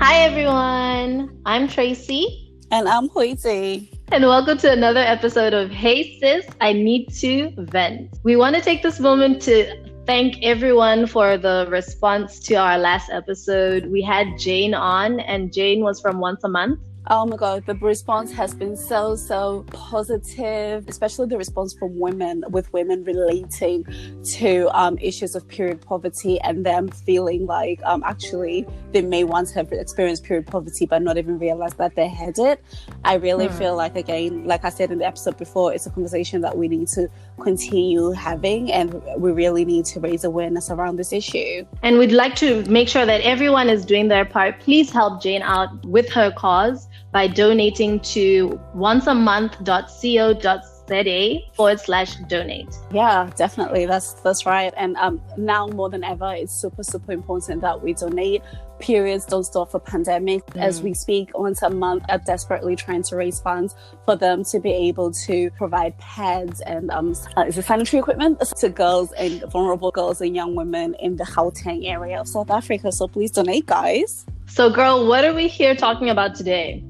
Hi everyone, I'm Tracy. And I'm Huiti. And welcome to another episode of Hey Sis, I Need to Vent. We want to take this moment to thank everyone for the response to our last episode. We had Jane on, and Jane was from Once a Month. Oh my God, the response has been so positive, especially the response from women, with women relating to issues of period poverty and them feeling like actually they may once have experienced period poverty but not even realize that they had it. I really feel like, again, like I said in the episode before, it's a conversation that we need to continue having, and we really need to raise awareness around this issue. And we'd like to make sure that everyone is doing their part. Please help Jane out with her cause by donating to onceamonth.co.za/donate. Yeah, definitely. That's right. And now more than ever, it's super important that we donate. Periods don't stop for pandemic. As we speak, Once a Month are desperately trying to raise funds for them to be able to provide pads and sanitary equipment to girls and vulnerable girls and young women in the Gauteng area of South Africa. So please donate, guys. So girl, what are we here talking about today?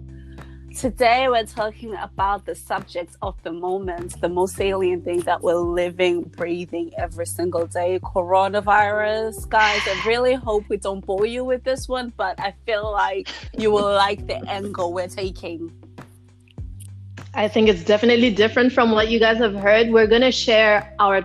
Today, we're talking about the subject of the moment, the most salient thing that we're living, breathing every single day, coronavirus. Guys, I really hope we don't bore you with this one, but I feel like you will like the angle we're taking. I think it's definitely different from what you guys have heard. We're going to share our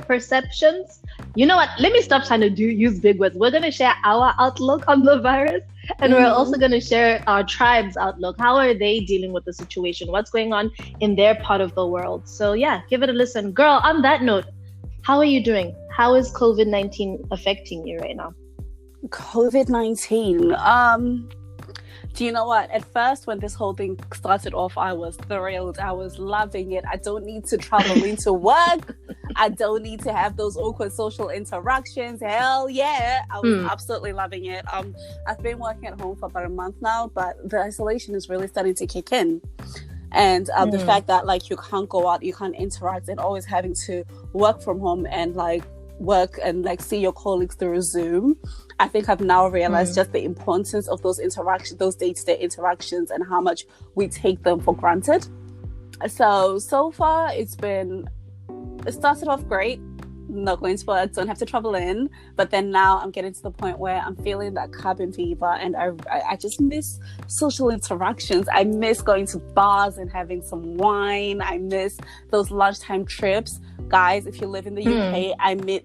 perceptions. You know what? Let me stop trying to use big words. We're going to share our outlook on the virus. And we're also going to share our tribe's outlook. How are they dealing with the situation? What's going on in their part of the world? So yeah, give it a listen. Girl, on that note, how are you doing? How is COVID-19 affecting you right now? COVID-19. Do you know what? At first, when this whole thing started off, I was thrilled. I was loving it. I don't need to travel into work. I don't need to have those awkward social interactions. Hell yeah. I was absolutely loving it. I've been working at home for about a month now, but the isolation is really starting to kick in. And the fact that like you can't go out, you can't interact, and always having to work from home and like work and like see your colleagues through Zoom. I think I've now realized just the importance of those interactions, those day-to-day interactions, and how much we take them for granted. So far it started off great. Not going to work, don't have to travel in. But then now I'm getting to the point where I'm feeling that cabin fever, and I just miss social interactions. I miss going to bars and having some wine. I miss those lunchtime trips. Guys, if you live in the UK,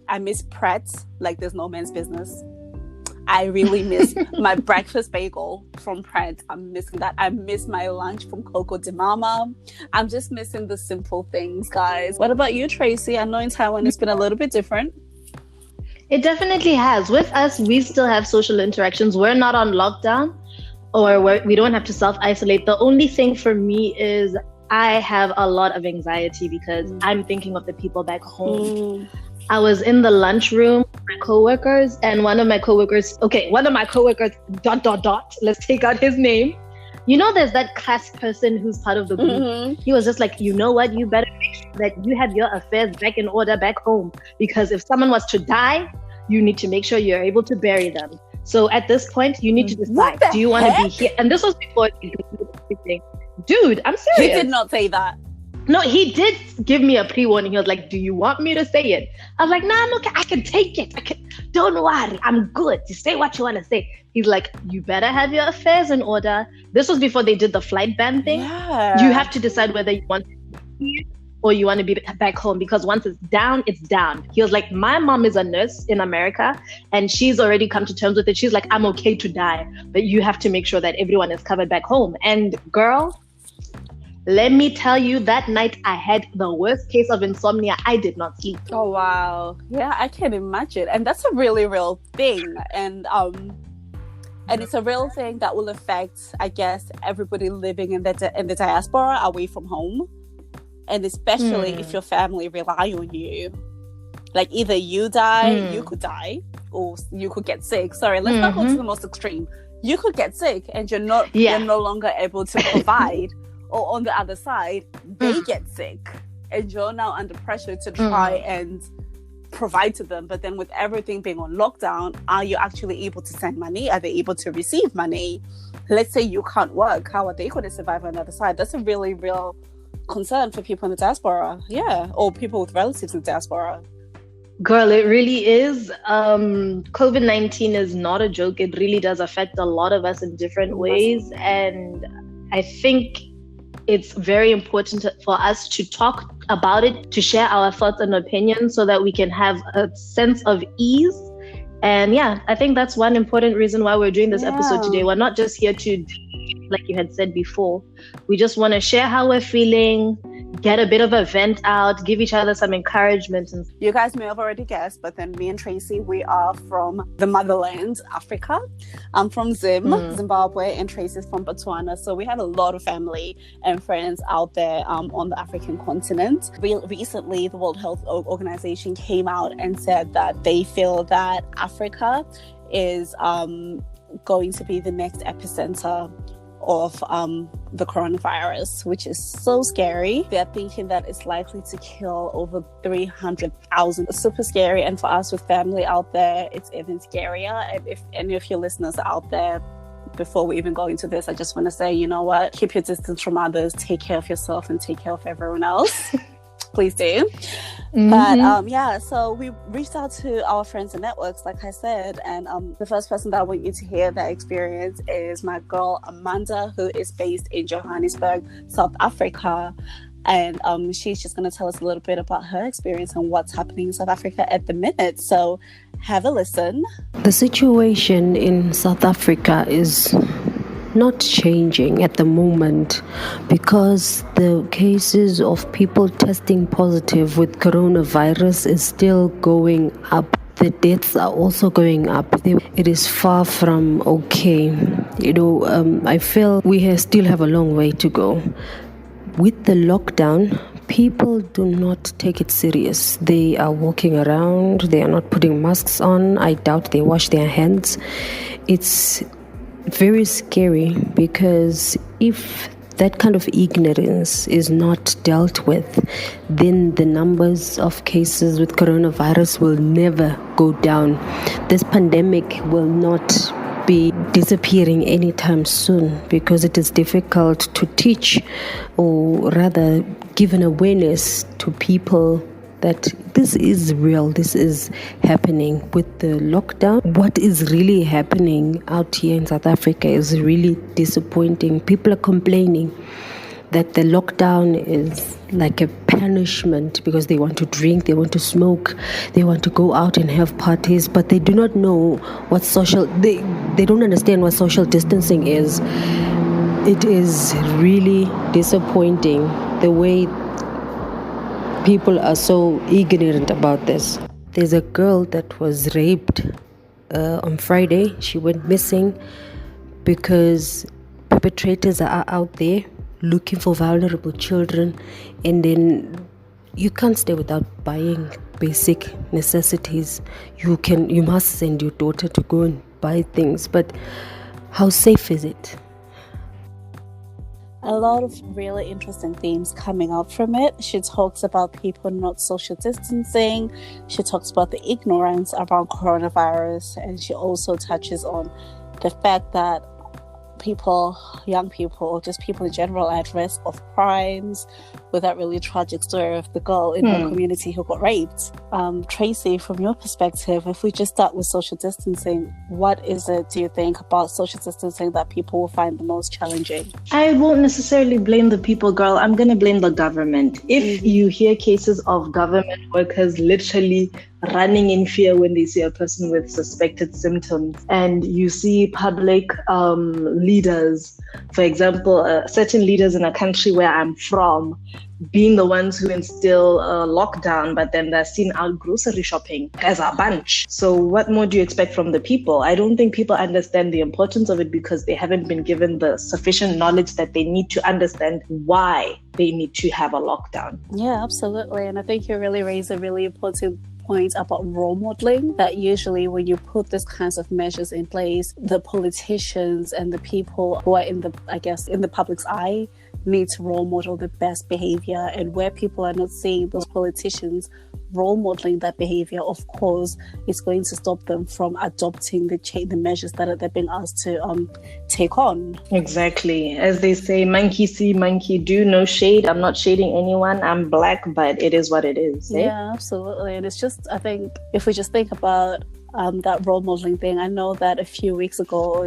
I miss Pret like there's no man's business. I really miss my breakfast bagel from Pret. I'm missing that. I miss my lunch from Coco de Mama. I'm just missing the simple things, guys. What about you, Tracy? I know in Taiwan it's been a little bit different. It definitely has. With us, we still have social interactions. We're not on lockdown, or we don't have to self-isolate. The only thing for me is I have a lot of anxiety because I'm thinking of the people back home. I was in the lunchroom with my coworkers, and one of my coworkers, let's take out his name. You know, there's that class person who's part of the group. He was just like, you know what? You better make sure that you have your affairs back in order back home, because if someone was to die, you need to make sure you're able to bury them. So at this point, you need to decide, do you want to be here? And this was before everything. Dude, I'm serious. He did not say that. No, he did give me a pre-warning. He was like, do you want me to say it? I was like, nah, look, I can take it. Don't worry, I'm good. You say what you want to say. He's like, you better have your affairs in order. This was before they did the flight ban thing. Yeah. You have to decide whether you want to be here or you want to be back home, because once it's down, it's down. He was like, my mom is a nurse in America and she's already come to terms with it. She's like, I'm okay to die, but you have to make sure that everyone is covered back home. And girl, let me tell you, that night I had the worst case of insomnia. I did not sleep. Oh, wow. Yeah, I can imagine. And that's a really real thing. And it's a real thing that will affect, I guess, everybody living in the diaspora away from home. And especially if your family rely on you. Like either you die, you could die, or you could get sick. Sorry, let's not go to the most extreme. You could get sick and you're no longer able to provide. Or on the other side, they get sick and you're now under pressure to try and provide to them. But then with everything being on lockdown, are you actually able to send money? Are they able to receive money? Let's say you can't work. How are they going to survive on the other side? That's a really real concern for people in the diaspora. Yeah. Or people with relatives in the diaspora. Girl, it really is. COVID-19 is not a joke. It really does affect a lot of us in different ways. And I think it's very important for us to talk about it, to share our thoughts and opinions so that we can have a sense of ease. And yeah, I think that's one important reason why we're doing this episode today. We're not just here to, like you had said before, we just want to share how we're feeling, get a bit of a vent out, give each other some encouragement. And you guys may have already guessed, but then me and Tracy, we are from the motherland, Africa. I'm from Zimbabwe, and Tracy's from Botswana. So we have a lot of family and friends out there on the African continent. Recently, the World Health Organization came out and said that they feel that Africa is going to be the next epicenter of the coronavirus, which is so scary. They're thinking that it's likely to kill over 300,000. It's super scary, and for us with family out there, it's even scarier. And if any of your listeners are out there, before we even go into this, I just want to say, you know what? Keep your distance from others, take care of yourself, and take care of everyone else. Please do. But so we reached out to our friends and networks, like I said, and the first person that I want you to hear that experience is my girl Amanda, who is based in Johannesburg, South Africa. And she's just going to tell us a little bit about her experience and what's happening in South Africa at the minute. So have a listen. The situation in South Africa is not changing at the moment because the cases of people testing positive with coronavirus is still going up. The deaths are also going up. It is far from okay. I feel we still have a long way to go. With the lockdown, people do not take it serious. They are walking around. They are not putting masks on. I doubt they wash their hands. It's very scary because if that kind of ignorance is not dealt with, then the numbers of cases with coronavirus will never go down. This pandemic will not be disappearing anytime soon because it is difficult to teach, or rather give an awareness to people that this is real, this is happening. With the lockdown, what is really happening out here in South Africa is really disappointing. People are complaining that the lockdown is like a punishment because they want to drink, they want to smoke, they want to go out and have parties, but they do not know what they don't understand what social distancing is. It is really disappointing the way people are so ignorant about this. There's a girl that was raped on Friday. She went missing because perpetrators are out there looking for vulnerable children, and then you can't stay without buying basic necessities. You must send your daughter to go and buy things, but how safe is it? A lot of really interesting themes coming out from it. She talks about people not social distancing. She talks about the ignorance around coronavirus. And she also touches on the fact that people, young people, or just people in general, are at risk of crimes, with that really tragic story of the girl in her community who got raped. Tracy, from your perspective, if we just start with social distancing, what is it, do you think, about social distancing that people will find the most challenging? I won't necessarily blame the people, girl. I'm going to blame the government. If you hear cases of government workers literally running in fear when they see a person with suspected symptoms, and you see public leaders, for example, certain leaders in a country where I'm from, being the ones who instill lockdown, but then they're seen out grocery shopping as a bunch. So what more do you expect from the people? I don't think people understand the importance of it because they haven't been given the sufficient knowledge that they need to understand why they need to have a lockdown. Yeah, absolutely. And I think you really raised a really important point about role modeling, that usually when you put these kinds of measures in place, the politicians and the people who are in the public's eye need to role model the best behavior. And where people are not seeing those politicians role modeling that behavior, of course, it's going to stop them from adopting the measures that they're being asked to take on. Exactly. As they say, monkey see, monkey do. No shade. I'm not shading anyone. I'm black, but it is what it is. Eh? Yeah, absolutely. And it's just, I think, if we just think about that role modeling thing, I know that a few weeks ago,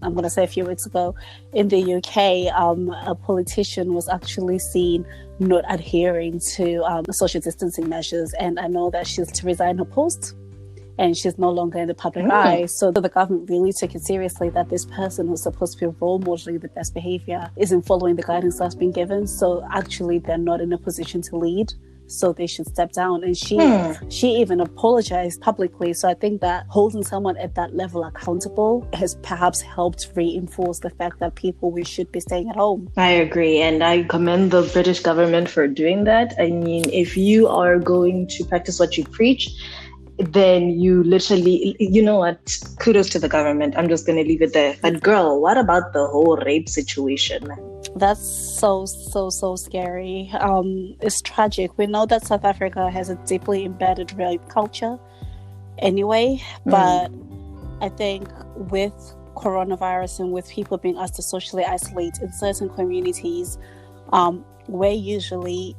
I'm going to say a few weeks ago, in the UK, a politician was actually seen not adhering to social distancing measures. And I know that she's to resign her post and she's no longer in the public eye. So the government really took it seriously that this person who's supposed to be role modeling the best behavior isn't following the guidance that's been given. So actually, they're not in a position to lead. So they should step down. And she even apologized publicly. So I think that holding someone at that level accountable has perhaps helped reinforce the fact that we should be staying at home. I agree. And I commend the British government for doing that. I mean, if you are going to practice what you preach, then you literally, you know what, kudos to the government. I'm just going to leave it there. But girl, what about the whole rape situation? That's so scary. It's tragic. We know that South Africa has a deeply embedded rape culture anyway, but I think with coronavirus and with people being asked to socially isolate in certain communities, we're usually,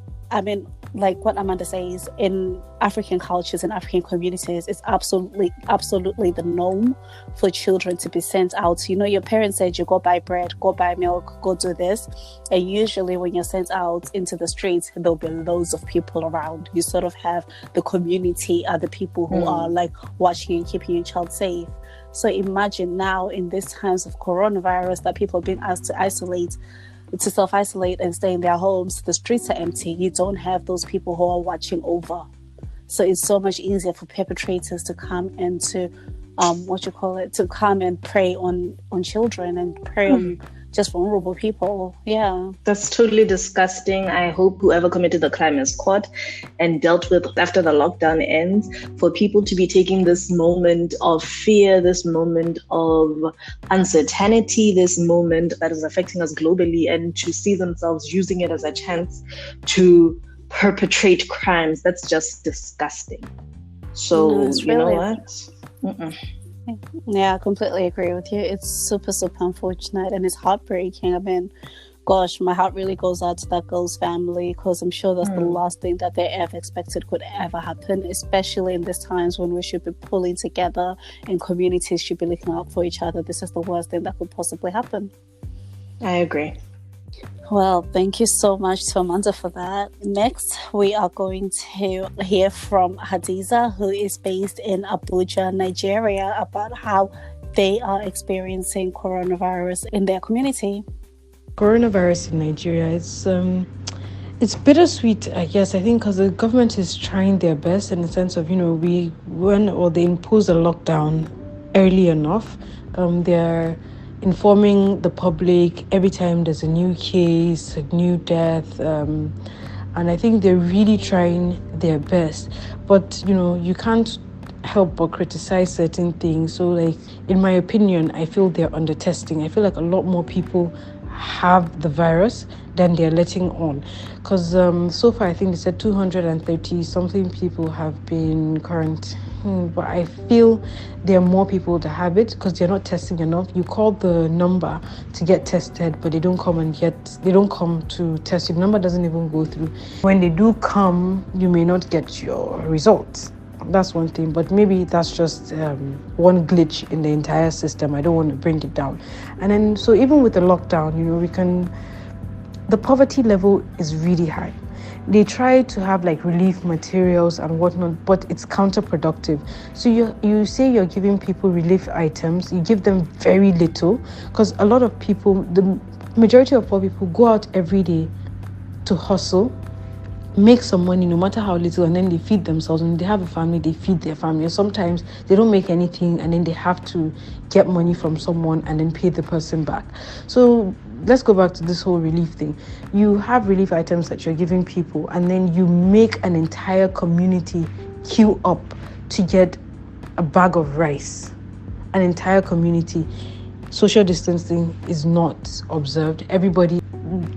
like what Amanda says, in African cultures and African communities, it's absolutely the norm for children to be sent out. You know, your parents said you go buy bread, go buy milk, go do this. And usually when you're sent out into the streets, there'll be loads of people around. You sort of have the community are the people who are like watching and keeping your child safe. So imagine now in these times of coronavirus that people are being asked to self-isolate and stay in their homes. The streets are empty. You don't have those people who are watching over. So it's so much easier for perpetrators to come and to come and prey on children and prey on just vulnerable people. Yeah. That's totally disgusting. I hope whoever committed the crime is caught and dealt with after the lockdown ends. For people to be taking this moment of fear, this moment of uncertainty, this moment that is affecting us globally, and to see themselves using it as a chance to perpetrate crimes, that's just disgusting. So, you know what? Yeah, I completely agree with you. It's super unfortunate and it's heartbreaking. I mean, gosh, my heart really goes out to that girl's family, because I'm sure that's the last thing that they ever expected could ever happen, especially in these times when we should be pulling together and communities should be looking out for each other. This is the worst thing that could possibly happen. I agree. Well, thank you so much to Amanda for that. Next, we are going to hear from Hadiza, who is based in Abuja, Nigeria, about how they are experiencing coronavirus in their community. Coronavirus in Nigeria, it's bittersweet, I guess. I think because the government is trying their best in the sense of, they impose a lockdown early enough. They're informing the public every time there's a new case, a new death, and I think they're really trying their best. But you can't help but criticize certain things. So, like, in my opinion, I feel they're under testing. I feel like a lot more people have the virus than they're letting on, because so far I think they said 230 something people have been quarantined. But I feel there are more people that have it because they're not testing enough. You call the number to get tested, but they don't come to test you. The number doesn't even go through. When they do come, you may not get your results. That's one thing, but maybe that's just one glitch in the entire system. I don't want to bring it down. And then, so even with the lockdown, the poverty level is really high. They try to have like relief materials and whatnot, but it's counterproductive. So you say you're giving people relief items, you give them very little, because a lot of people, the majority of poor people, go out every day to hustle, make some money no matter how little, and then they feed themselves. When they have a family, they feed their family. Sometimes they don't make anything and then they have to get money from someone and then pay the person back. So let's go back to this whole relief thing. You have relief items that you're giving people, and then you make an entire community queue up to get a bag of rice. An entire community. Social distancing is not observed. Everybody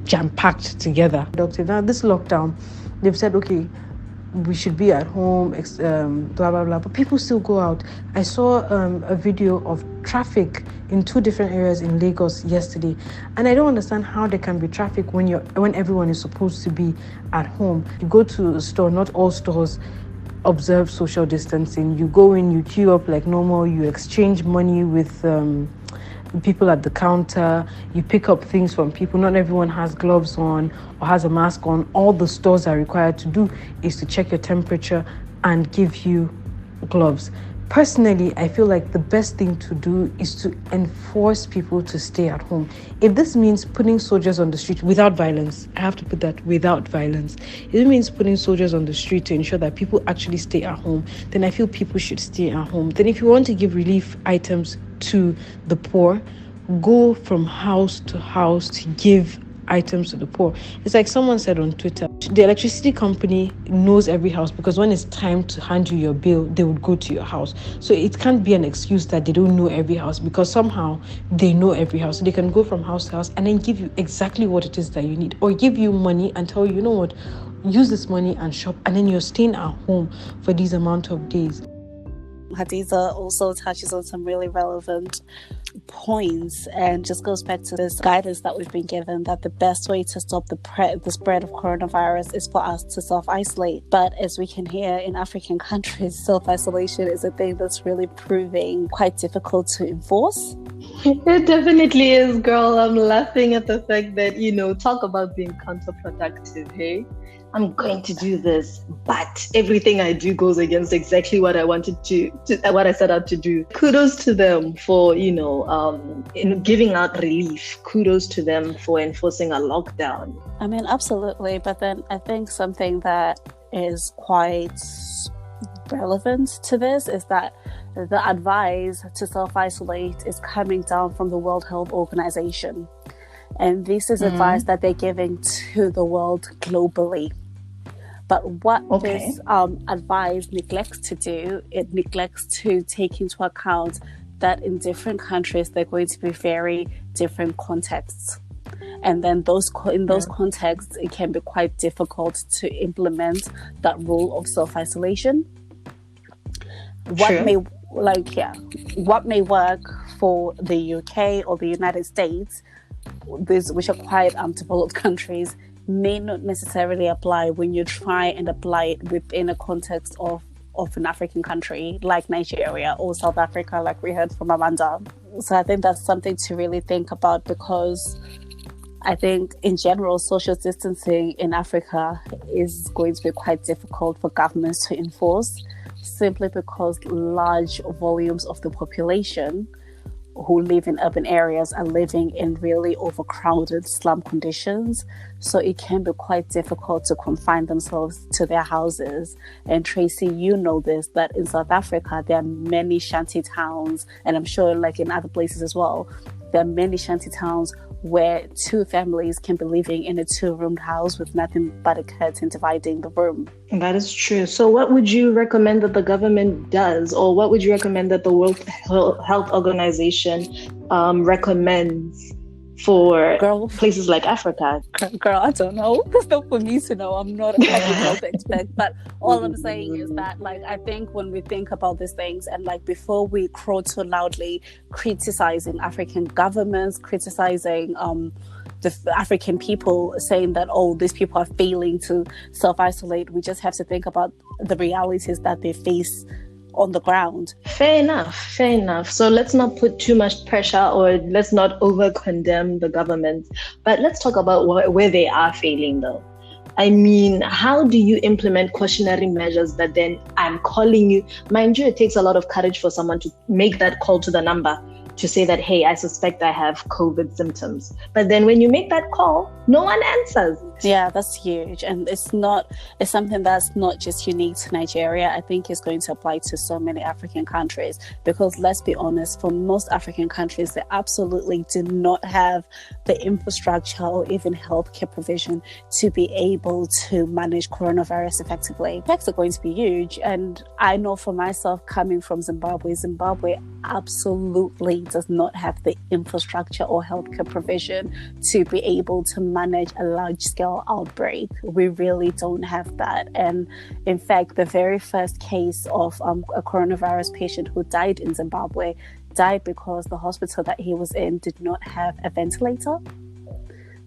jam-packed together. Now, this lockdown, they've said, okay, we should be at home, blah blah blah, but people still go out. I saw a video of traffic in 2 different areas in Lagos yesterday, and I don't understand how there can be traffic when everyone is supposed to be at home. You go to a store, not all stores observe social distancing. You go in, you queue up like normal, you exchange money with people at the counter, you pick up things from people. Not everyone has gloves on or has a mask on. All the stores are required to do is to check your temperature and give you gloves. Personally, I feel like the best thing to do is to enforce people to stay at home. If this means putting soldiers on the street without violence, I have to put that without violence. If it means putting soldiers on the street to ensure that people actually stay at home, then I feel people should stay at home. Then if you want to give relief items to the poor, go from house to house to give items to the poor. It's like someone said on Twitter, the electricity company knows every house because when it's time to hand you your bill, they would go to your house. So it can't be an excuse that they don't know every house, because somehow they know every house. So they can go from house to house and then give you exactly what it is that you need, or give you money and tell you, you know what, use this money and shop, and then you're staying at home for these amount of days. Hadiza also touches on some really relevant points and just goes back to this guidance that we've been given, that the best way to stop the spread of coronavirus is for us to self-isolate. But as we can hear in African countries, self-isolation is a thing that's really proving quite difficult to enforce. It definitely is, girl. I'm laughing at the fact that, talk about being counterproductive, hey? I'm going to do this, but everything I do goes against exactly what I wanted what I set out to do. Kudos to them for, in giving out relief. Kudos to them for enforcing a lockdown. I mean, absolutely. But then I think something that is quite relevant to this is that the advice to self-isolate is coming down from the World Health Organization. And this is advice that they're giving to the world globally. But what this advice neglects to do, it neglects to take into account that in different countries, they're going to be very different contexts. And then in those contexts, it can be quite difficult to implement that rule of self-isolation. What may work for the UK or the United States, which are quite developed countries, may not necessarily apply when you try and apply it within a context of an African country like Nigeria or South Africa, like we heard from Amanda. So I think that's something to really think about, because I think in general, social distancing in Africa is going to be quite difficult for governments to enforce, simply because large volumes of the population who live in urban areas are living in really overcrowded slum conditions. So it can be quite difficult to confine themselves to their houses. And Tracy, you know this, that in South Africa, there are many shanty towns, and I'm sure like in other places as well, there are many shanty towns where 2 families can be living in a 2-roomed house with nothing but a curtain dividing the room. That is true. So what would you recommend that the government does, or what would you recommend that the World Health Organization recommends for places like Africa? Girl, I don't know. It's not for me to know. I'm not a public health expert. But all I'm saying is that, I think when we think about these things, and before we crow too loudly criticizing African governments, criticizing the African people, saying that, these people are failing to self-isolate, we just have to think about the realities that they face on the ground. Fair enough. So let's not put too much pressure, or let's not over-condemn the government. But let's talk about where they are failing, though. I mean, how do you implement cautionary measures that then I'm calling you? Mind you, it takes a lot of courage for someone to make that call to the number to say that, hey, I suspect I have COVID symptoms. But then when you make that call, no one answers. Yeah, that's huge. And it's something that's not just unique to Nigeria. I think it's going to apply to so many African countries, because let's be honest, for most African countries, they absolutely do not have the infrastructure or even healthcare provision to be able to manage coronavirus effectively. Effects are going to be huge. And I know for myself, coming from Zimbabwe absolutely does not have the infrastructure or healthcare provision to be able to manage a large-scale scale outbreak. We really don't have that. And in fact, the very first case of a coronavirus patient who died in Zimbabwe died because the hospital that he was in did not have a ventilator.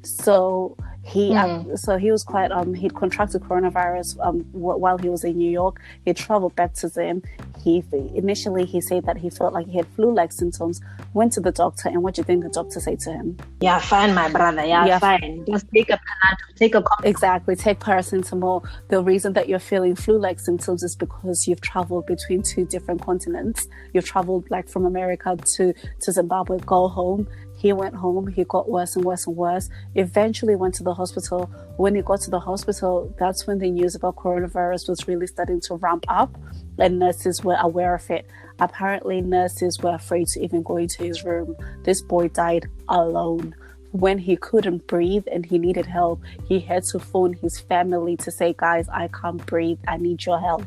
So he was quite he'd contracted coronavirus while he was in New York. He traveled back to Zim. He said that he felt like he had flu-like symptoms, went to the doctor, and what do you think the doctor said to him? Yeah, fine, my brother. Yeah, fine. Just take a Panadol, take a cough. Exactly, take paracetamol. The reason that you're feeling flu-like symptoms is because you've traveled between two different continents. You've traveled like from America to Zimbabwe. Go home. He went home. He got worse and worse and worse. Eventually went to the hospital. When he got to the hospital, that's when the news about coronavirus was really starting to ramp up, and nurses were aware of it. Apparently, nurses were afraid to even go into his room. This boy died alone. When he couldn't breathe and he needed help, he had to phone his family to say, guys, I can't breathe. I need your help.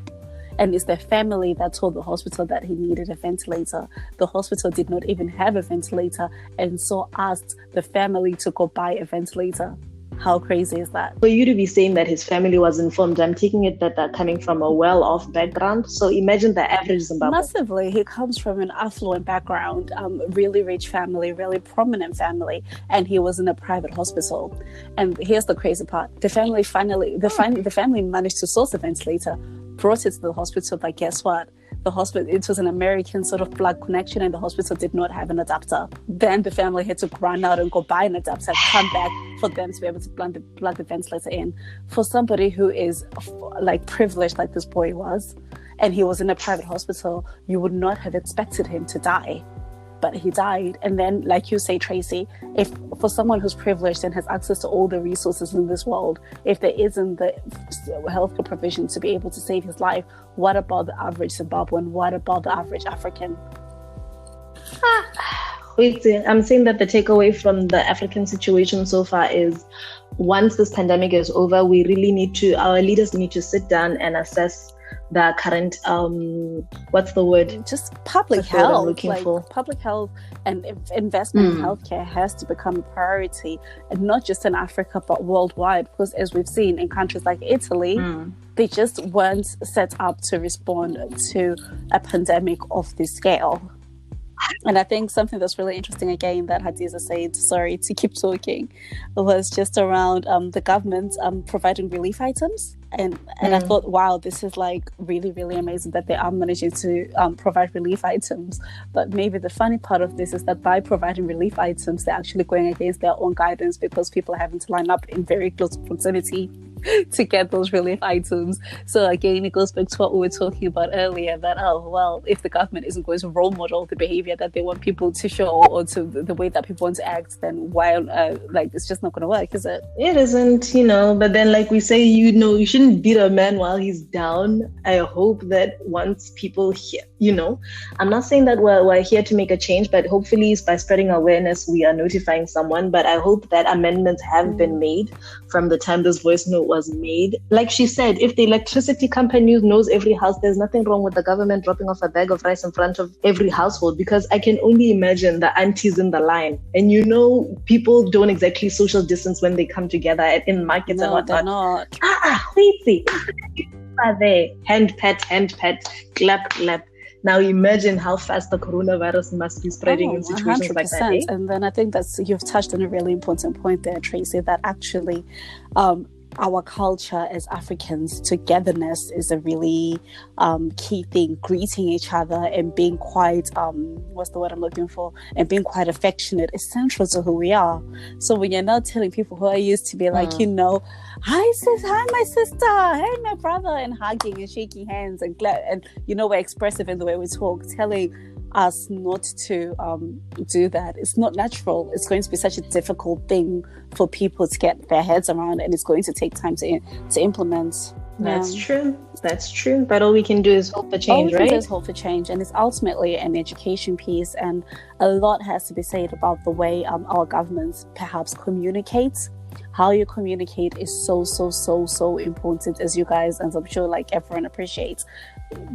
And it's the family that told the hospital that he needed a ventilator. The hospital did not even have a ventilator, and so asked the family to go buy a ventilator. How crazy is that? For you to be saying that his family was informed, I'm taking it that they're coming from a well-off background. So imagine the average Zimbabwean. Massively. He comes from an affluent background, really rich family, really prominent family, and he was in a private hospital. And here's the crazy part. The family managed to source a ventilator, brought it to the hospital, but guess what? The hospital, it was an American sort of plug connection, and the hospital did not have an adapter. Then the family had to run out and go buy an adapter, come back for them to be able to plug the ventilator in. For somebody who is like privileged like this boy was, and he was in a private hospital, you would not have expected him to die. But he died. And then, like you say, Tracy, if for someone who's privileged and has access to all the resources in this world, if there isn't the healthcare provision to be able to save his life, what about the average Zimbabwean? What about the average African? I'm saying that the takeaway from the African situation so far is, once this pandemic is over, our leaders need to sit down and assess the current what's the word? Just public health. Public health and investment in healthcare has to become a priority, and not just in Africa but worldwide, because as we've seen in countries like Italy, they just weren't set up to respond to a pandemic of this scale. And I think something that's really interesting again that Hadiza said, sorry to keep talking, was just around the government providing relief items. And I thought, wow, this is like really, really amazing that they are managing to provide relief items. But maybe the funny part of this is that by providing relief items, they're actually going against their own guidance, because people are having to line up in very close proximity to get those relief items. So again, it goes back to what we were talking about earlier, that, if the government isn't going to role model the behavior that they want people to show, or to the way that people want to act, then why it's just not going to work, is it? It isn't, but then like we say, you shouldn't beat a man while he's down. I hope that once people hear, I'm not saying that we're here to make a change, but hopefully by spreading awareness, we are notifying someone. But I hope that amendments have been made from the time this voice note was made. Like she said, if the electricity company knows every house, there's nothing wrong with the government dropping off a bag of rice in front of every household, because I can only imagine the aunties in the line. And people don't exactly social distance when they come together in markets and whatnot. They're not. Wait, are there? Hand pat, clap. Now imagine how fast the coronavirus must be spreading in situations 100%. like that. Eh? And then I think you've touched on a really important point there, Tracy, that actually our culture as Africans, togetherness is a really key thing. Greeting each other and being quite, what's the word I'm looking for? And being quite affectionate is central to who we are. So when you're now telling people who are used to be like, hi sis, hi my sister, hey my brother, and hugging and shaking hands and we're expressive in the way we talk, telling us not to do that. It's not natural. It's going to be such a difficult thing for people to get their heads around, and it's going to take time to implement. That's true. But all we can do is hope for change, right? All we can do is hope for change, and it's ultimately an education piece, and a lot has to be said about the way our governments perhaps communicate how you communicate is so important, as you guys, and I'm sure like everyone appreciates.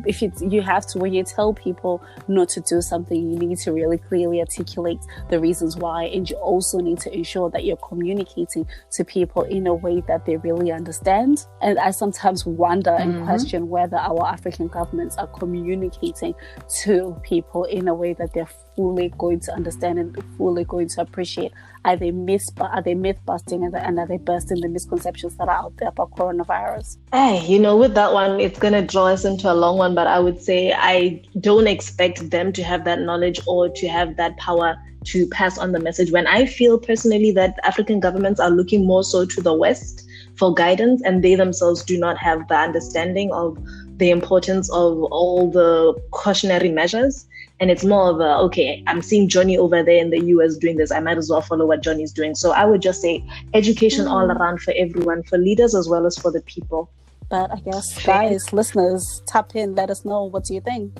If you have to, when you tell people not to do something, you need to really clearly articulate the reasons why, and you also need to ensure that you're communicating to people in a way that they really understand. And I sometimes wonder and question whether our African governments are communicating to people in a way that they're fully going to understand and fully going to appreciate. Are they myth busting, and are they bursting the misconceptions that are out there about coronavirus? Hey, with that one, it's going to draw us into a long one, but I would say I don't expect them to have that knowledge or to have that power to pass on the message. When I feel personally that African governments are looking more so to the West for guidance, and they themselves do not have the understanding of the importance of all the cautionary measures. And it's more of okay, I'm seeing Johnny over there in the US doing this, I might as well follow what Johnny's doing. So I would just say education all around for everyone, for leaders as well as for the people. But I guess, guys, listeners, tap in, let us know, what do you think?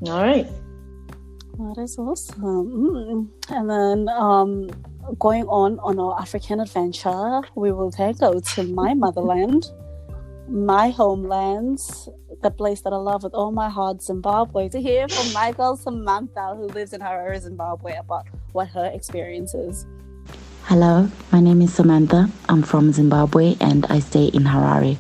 All right. That is awesome. And then going on our African adventure, we will then go to my motherland, my homeland, the place that I love with all my heart, Zimbabwe, to hear from my girl Samantha, who lives in Harare, Zimbabwe, about what her experience is. Hello, my name is Samantha. I'm from Zimbabwe and I stay in Harare.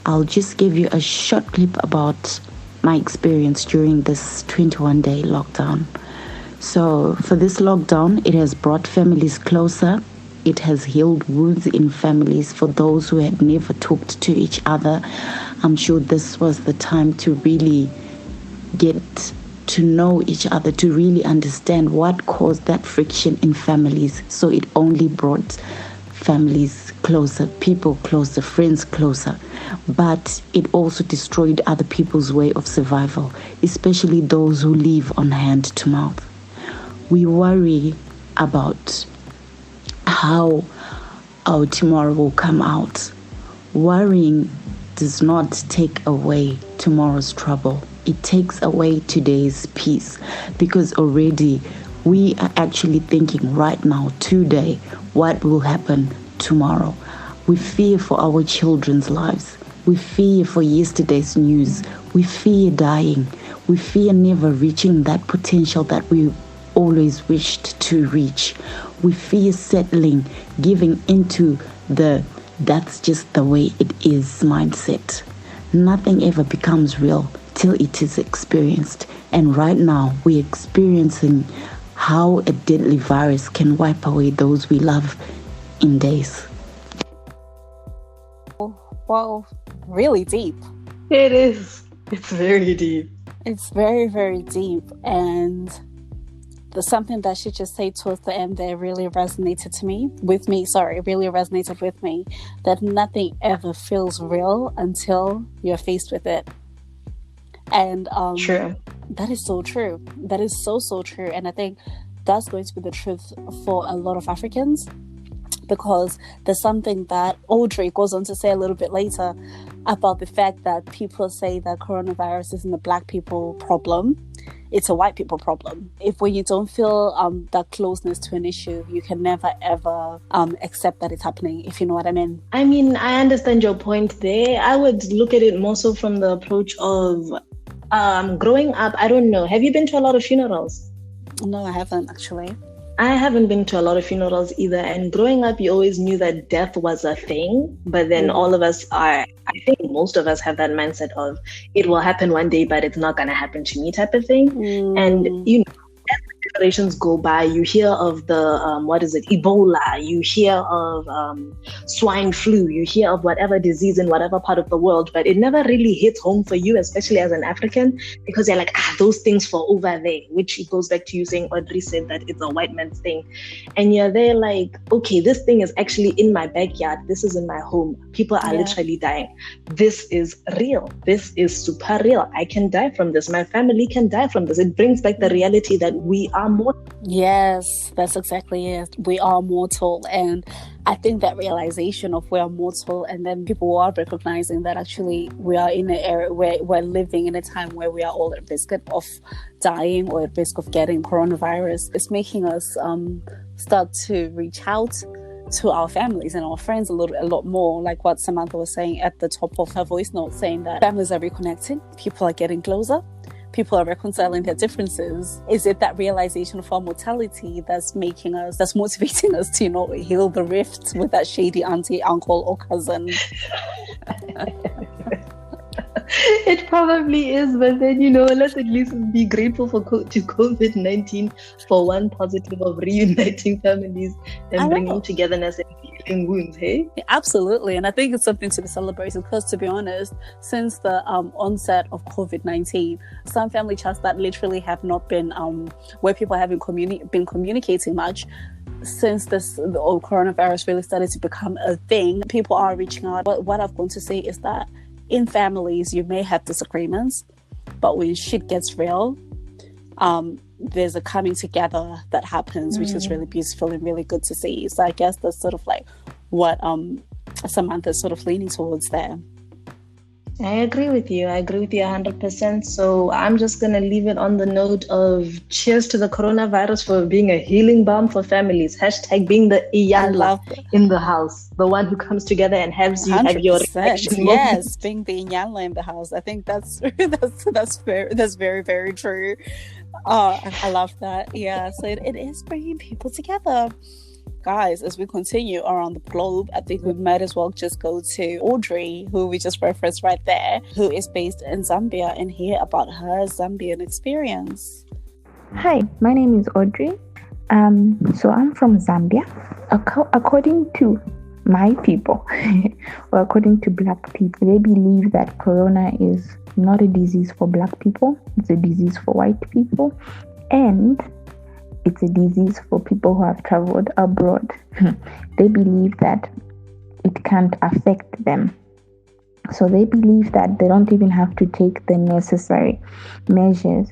I'll just give you a short clip about my experience during this 21-day lockdown. So for this lockdown, it has brought families closer. It has healed wounds in families for those who had never talked to each other. I'm sure this was the time to really get to know each other, to really understand what caused that friction in families. So it only brought families closer, people closer, friends closer. But it also destroyed other people's way of survival, especially those who live on hand to mouth. We worry about how our tomorrow will come out. Worrying does not take away tomorrow's trouble. It takes away today's peace, because already we are actually thinking right now, today, what will happen tomorrow. We fear for our children's lives. We fear for yesterday's news. We fear dying. We fear never reaching that potential that we always wished to reach. We fear settling, giving into the "that's just the way it is" mindset. Nothing ever becomes real till it is experienced. And right now, we're experiencing how a deadly virus can wipe away those we love in days. Well, really deep. It is. It's very deep. It's very, very deep. And there's something that she just said towards the end there really resonated with me, that nothing ever feels real until you're faced with it. And True. That is so true. That is so true. And I think that's going to be the truth for a lot of Africans, because there's something that Audrey goes on to say a little bit later about the fact that people say that coronavirus isn't a black people problem, it's a white people problem. When you don't feel that closeness to an issue, you can never ever accept that it's happening, if you know what I mean. I mean, I understand your point there. I would look at it more so from the approach of growing up. I don't know. Have you been to a lot of funerals? No, I haven't actually. I haven't been to a lot of funerals either. And growing up, you always knew that death was a thing. But then all of us I think most of us have that mindset of it will happen one day, but it's not going to happen to me type of thing. And, as generations go by, you hear of the, Ebola, you hear of swine flu, you hear of whatever disease in whatever part of the world, but it never really hits home for you, especially as an African, because you're like, those things for over there, which it goes back to you saying, Audrey said that it's a white man's thing. And you're there like, okay, this thing is actually in my backyard. This is in my home. People are literally dying. This is real. This is super real. I can die from this. My family can die from this. It brings back the reality that we are mortal. Yes, that's exactly it. We are mortal. And I think that realization of we are mortal, and then people are recognizing that actually we are in an era where we're living in a time where we are all at risk of dying or at risk of getting coronavirus. It's making us start to reach out to our families and our friends a lot more, like what Samantha was saying at the top of her voice note, saying that families are reconnecting, people are getting closer, people are reconciling their differences. Is it that realization of our mortality that's motivating us to, heal the rift with that shady auntie, uncle, or cousin? It probably is, but then, let's at least be grateful to COVID-19 for one positive of reuniting families and bringing togetherness and healing wounds, hey? Absolutely, and I think it's something to be celebrated because, to be honest, since the onset of COVID-19, some family chats that literally have not been, where people haven't been communicating much, since the coronavirus really started to become a thing, people are reaching out. But what I've gone to say is that in families, you may have disagreements, but when shit gets real, there's a coming together that happens, which is really beautiful and really good to see. So I guess that's sort of like what Samantha's sort of leaning towards there. I agree with you 100%. So I'm just going to leave it on the note of cheers to the coronavirus for being a healing balm for families. #, being the Iyanla in the house, the one who comes together and helps you have your reflection moment. Yes, being the Iyanla in the house. I think that's very, very true. I love that. Yeah, so it is bringing people together. Guys, as we continue around the globe, I think we might as well just go to Audrey, who we just referenced right there, who is based in Zambia, and hear about her Zambian experience. Hi, my name is Audrey. So I'm from Zambia. According to my people, or according to Black people, they believe that corona is not a disease for Black people, it's a disease for white people, and it's a disease for people who have traveled abroad. They believe that it can't affect them. So they believe that they don't even have to take the necessary measures.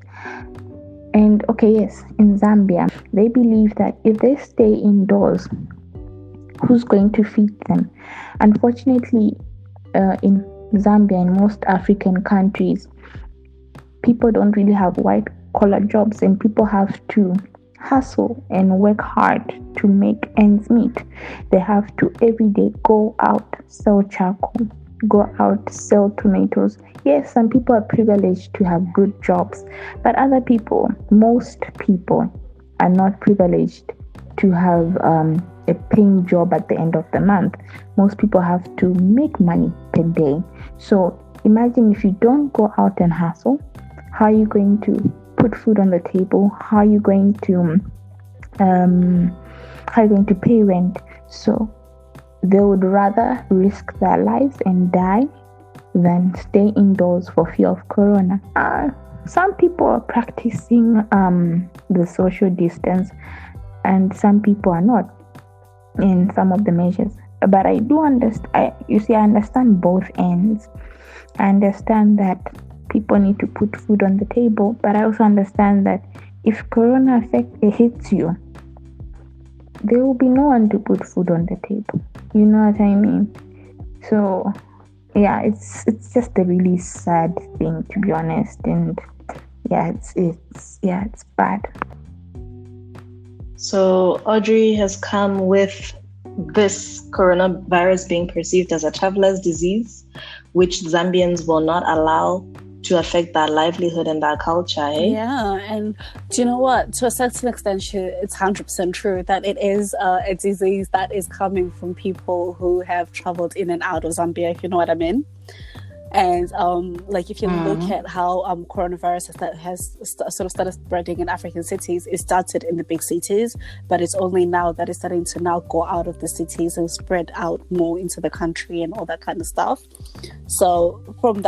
And in Zambia, they believe that if they stay indoors, who's going to feed them? Unfortunately, in Zambia and most African countries, people don't really have white-collar jobs, and people have to hustle and work hard to make ends meet. They have to every day go out, sell charcoal, go out, sell tomatoes. Yes, some people are privileged to have good jobs, but most people are not privileged to have a paying job at the end of the month. Most people have to make money per day. So imagine if you don't go out and hustle, how are you going to put food on the table? How are you going to pay rent? So they would rather risk their lives and die than stay indoors for fear of corona. Some people are practicing the social distance, and some people are not in some of the measures. But I do understand. I understand both ends. I understand that people need to put food on the table, but I also understand that if corona hits you, there will be no one to put food on the table. You know what I mean? So yeah, it's just a really sad thing, to be honest, and it's bad. So Audrey has come with this coronavirus being perceived as a traveler's disease, which Zambians will not allow to affect their livelihood and their culture. Eh? Yeah, and do you know what? To a certain extent, it's 100% true that it is a disease that is coming from people who have traveled in and out of Zambia, if you know what I mean. And if you look at how coronavirus has sort of started spreading in African cities, it started in the big cities, but it's only now that it's starting to now go out of the cities and spread out more into the country and all that kind of stuff. So from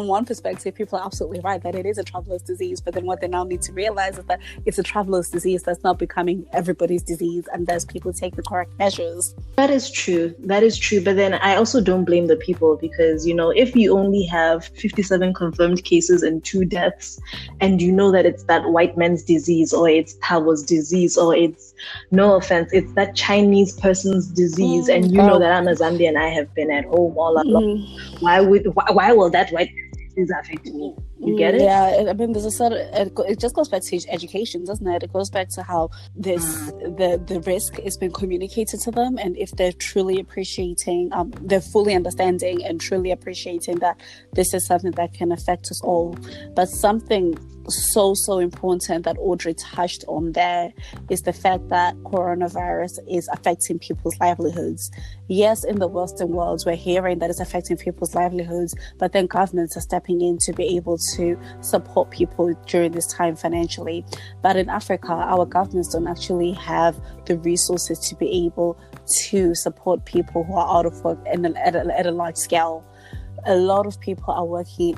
one perspective, people are absolutely right that it is a traveler's disease, but then what they now need to realize is that it's a traveler's disease that's not becoming everybody's disease unless people take the correct measures. That is true. But then I also don't blame the people because, if you only have 57 confirmed cases and 2 deaths, and you know that it's that white man's disease, or it's Tabo's disease, or it's, no offense, it's that Chinese person's disease, and you know that I'm a Zambian, I have been at home all along. Why will that white man's disease affect me? You get it? Yeah, I mean, there's a certain. It just goes back to education, doesn't it? It goes back to how the risk is being communicated to them, and if they're truly appreciating, they're fully understanding and truly appreciating that this is something that can affect us all. But something so important that Audrey touched on there is the fact that coronavirus is affecting people's livelihoods. Yes, in the Western world, we're hearing that it's affecting people's livelihoods, but then governments are stepping in to be able to support people during this time financially. But in Africa, our governments don't actually have the resources to be able to support people who are out of work at a large scale. A lot of people are working.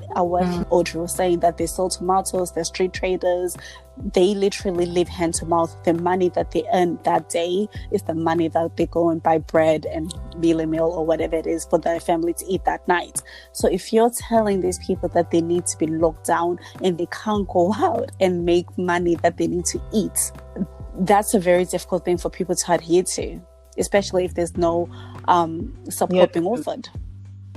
Audrey was saying that they sell tomatoes, they're street traders. They literally live hand to mouth. The money that they earn that day is the money that they go and buy bread and meal or whatever it is for their family to eat that night. So if you're telling these people that they need to be locked down and they can't go out and make money that they need to eat, that's a very difficult thing for people to adhere to, especially if there's no support being offered.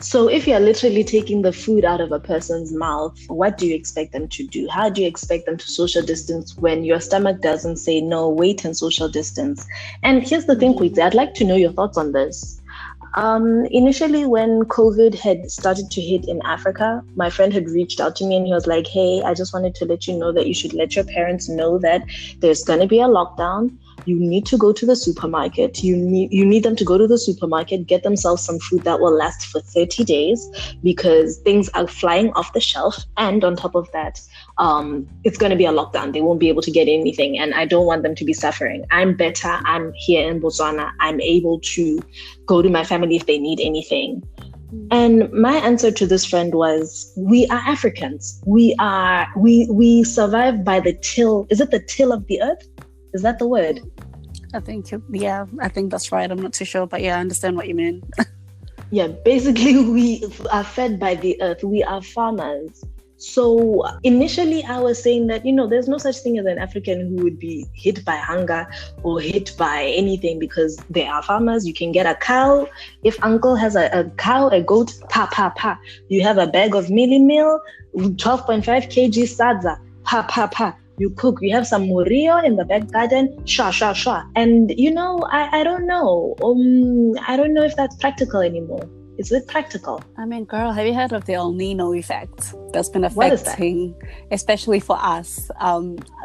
So if you're literally taking the food out of a person's mouth, what do you expect them to do? How do you expect them to social distance when your stomach doesn't say no, wait and social distance? And here's the thing, Kwiti, I'd like to know your thoughts on this. Initially, when COVID had started to hit in Africa, my friend had reached out to me and he was like, hey, I just wanted to let you know that you should let your parents know that there's going to be a lockdown. You need to go to the supermarket. You need them to go to the supermarket, get themselves some food that will last for 30 days because things are flying off the shelf. And on top of that, it's going to be a lockdown. They won't be able to get anything. And I don't want them to be suffering. I'm better. I'm here in Botswana. I'm able to go to my family if they need anything. And my answer to this friend was, we are Africans. We survive by the till. Is it the till of the earth? Is that the word? I think that's right. I'm not too sure, but yeah, I understand what you mean. Yeah, basically we are fed by the earth. We are farmers. So initially I was saying that, there's no such thing as an African who would be hit by hunger or hit by anything because they are farmers. You can get a cow. If uncle has a cow, a goat, pa. You have a bag of meal, 12.5 kg sadza, pa. You cook, you have some murio in the back garden, sha. And, I don't know. I don't know if that's practical anymore. Is it practical? I mean, girl, have you heard of the El Nino effect that's been affecting, especially for us,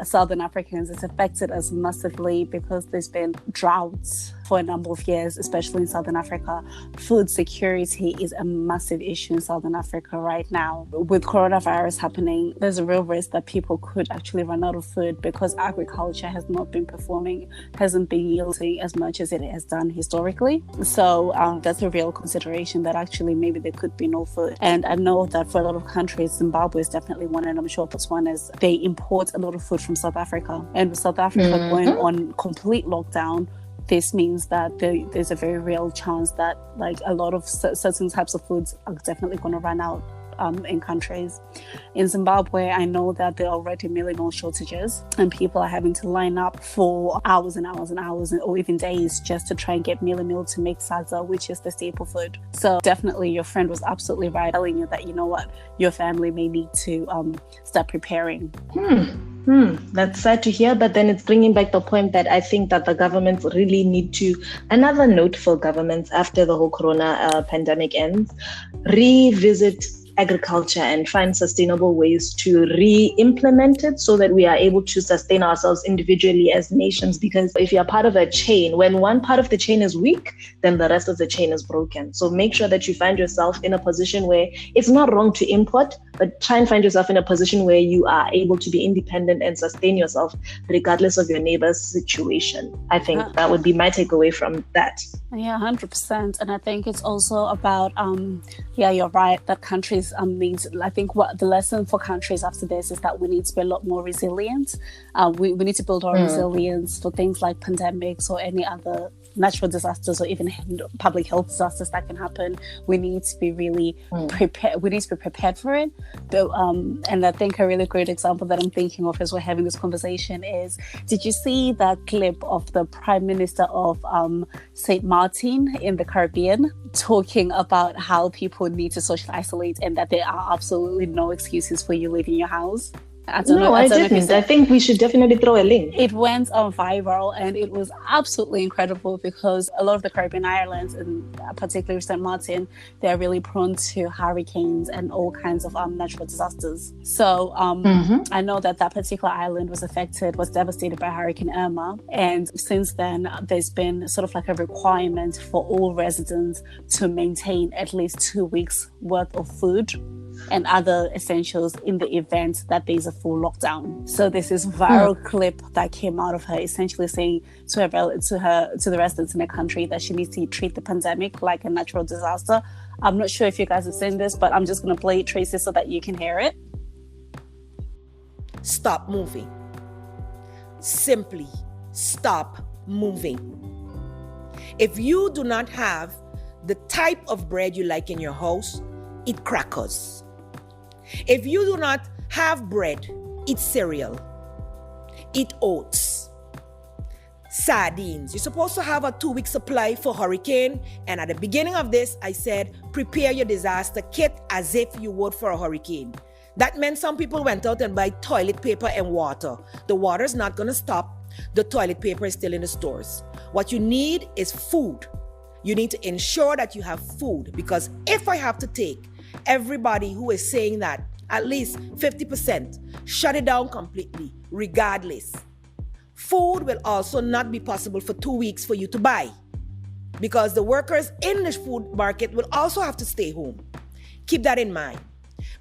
Southern Africans? It's affected us massively because there's been droughts for a number of years, especially in Southern Africa. Food security is a massive issue in Southern Africa right now. With coronavirus happening, there's a real risk that people could actually run out of food because agriculture has not been performing, hasn't been yielding as much as it has done historically. So that's a real consideration that actually maybe there could be no food. And I know that for a lot of countries, Zimbabwe is definitely one, and I'm sure Botswana is, they import a lot of food from South Africa. And with South Africa going on complete lockdown, this means that there's a very real chance that like a lot of certain types of foods are definitely going to run out in countries. In Zimbabwe, I know that there are already meal shortages and people are having to line up for hours and hours and hours or even days just to try and get meal to make sadza, which is the staple food. So definitely your friend was absolutely right telling you that, your family may need to start preparing. That's sad to hear, but then it's bringing back the point that I think that the governments really need to, another note for governments after the whole corona pandemic ends, revisit agriculture and find sustainable ways to re-implement it so that we are able to sustain ourselves individually as nations. Because if you're part of a chain, when one part of the chain is weak, then the rest of the chain is broken. So make sure that you find yourself in a position where it's not wrong to import, but try and find yourself in a position where you are able to be independent and sustain yourself regardless of your neighbor's situation. I think that would be my takeaway from that. Yeah, 100%. And I think it's also about, you're right, that countries need, I think what the lesson for countries after this is that we need to be a lot more resilient. We need to build our resilience for things like pandemics or any other natural disasters or even public health disasters that can happen. We need to be really prepared. We need to be prepared for it. And I think a really great example that I'm thinking of as we're having this conversation is, did you see that clip of the Prime Minister of St. Martin in the Caribbean talking about how people need to social isolate and understand that there are absolutely no excuses for you leaving your house. I didn't. I think we should definitely throw a link. It went viral, and it was absolutely incredible because a lot of the Caribbean islands, and particularly St. Martin, they're really prone to hurricanes and all kinds of natural disasters. So I know that particular island was devastated by Hurricane Irma. And since then, there's been sort of like a requirement for all residents to maintain at least 2 weeks worth of food and other essentials in the event that there's a full lockdown. So there's this viral clip that came out of her essentially saying to the residents in the country that she needs to treat the pandemic like a natural disaster. I'm not sure if you guys have seen this, but I'm just going to play it, Tracy, so that you can hear it. Stop moving. Simply stop moving. If you do not have the type of bread you like in your house, eat crackers. If you do not have bread, eat cereal, eat oats, sardines. You're supposed to have a 2-week supply for hurricane. And at the beginning of this, I said, prepare your disaster kit as if you would for a hurricane. That meant some people went out and buy toilet paper and water. The water is not going to stop. The toilet paper is still in the stores. What you need is food. You need to ensure that you have food, because if I have to take everybody who is saying that at least 50%, shut it down completely, regardless. Food will also not be possible for 2 weeks for you to buy, because the workers in the food market will also have to stay home. Keep that in mind.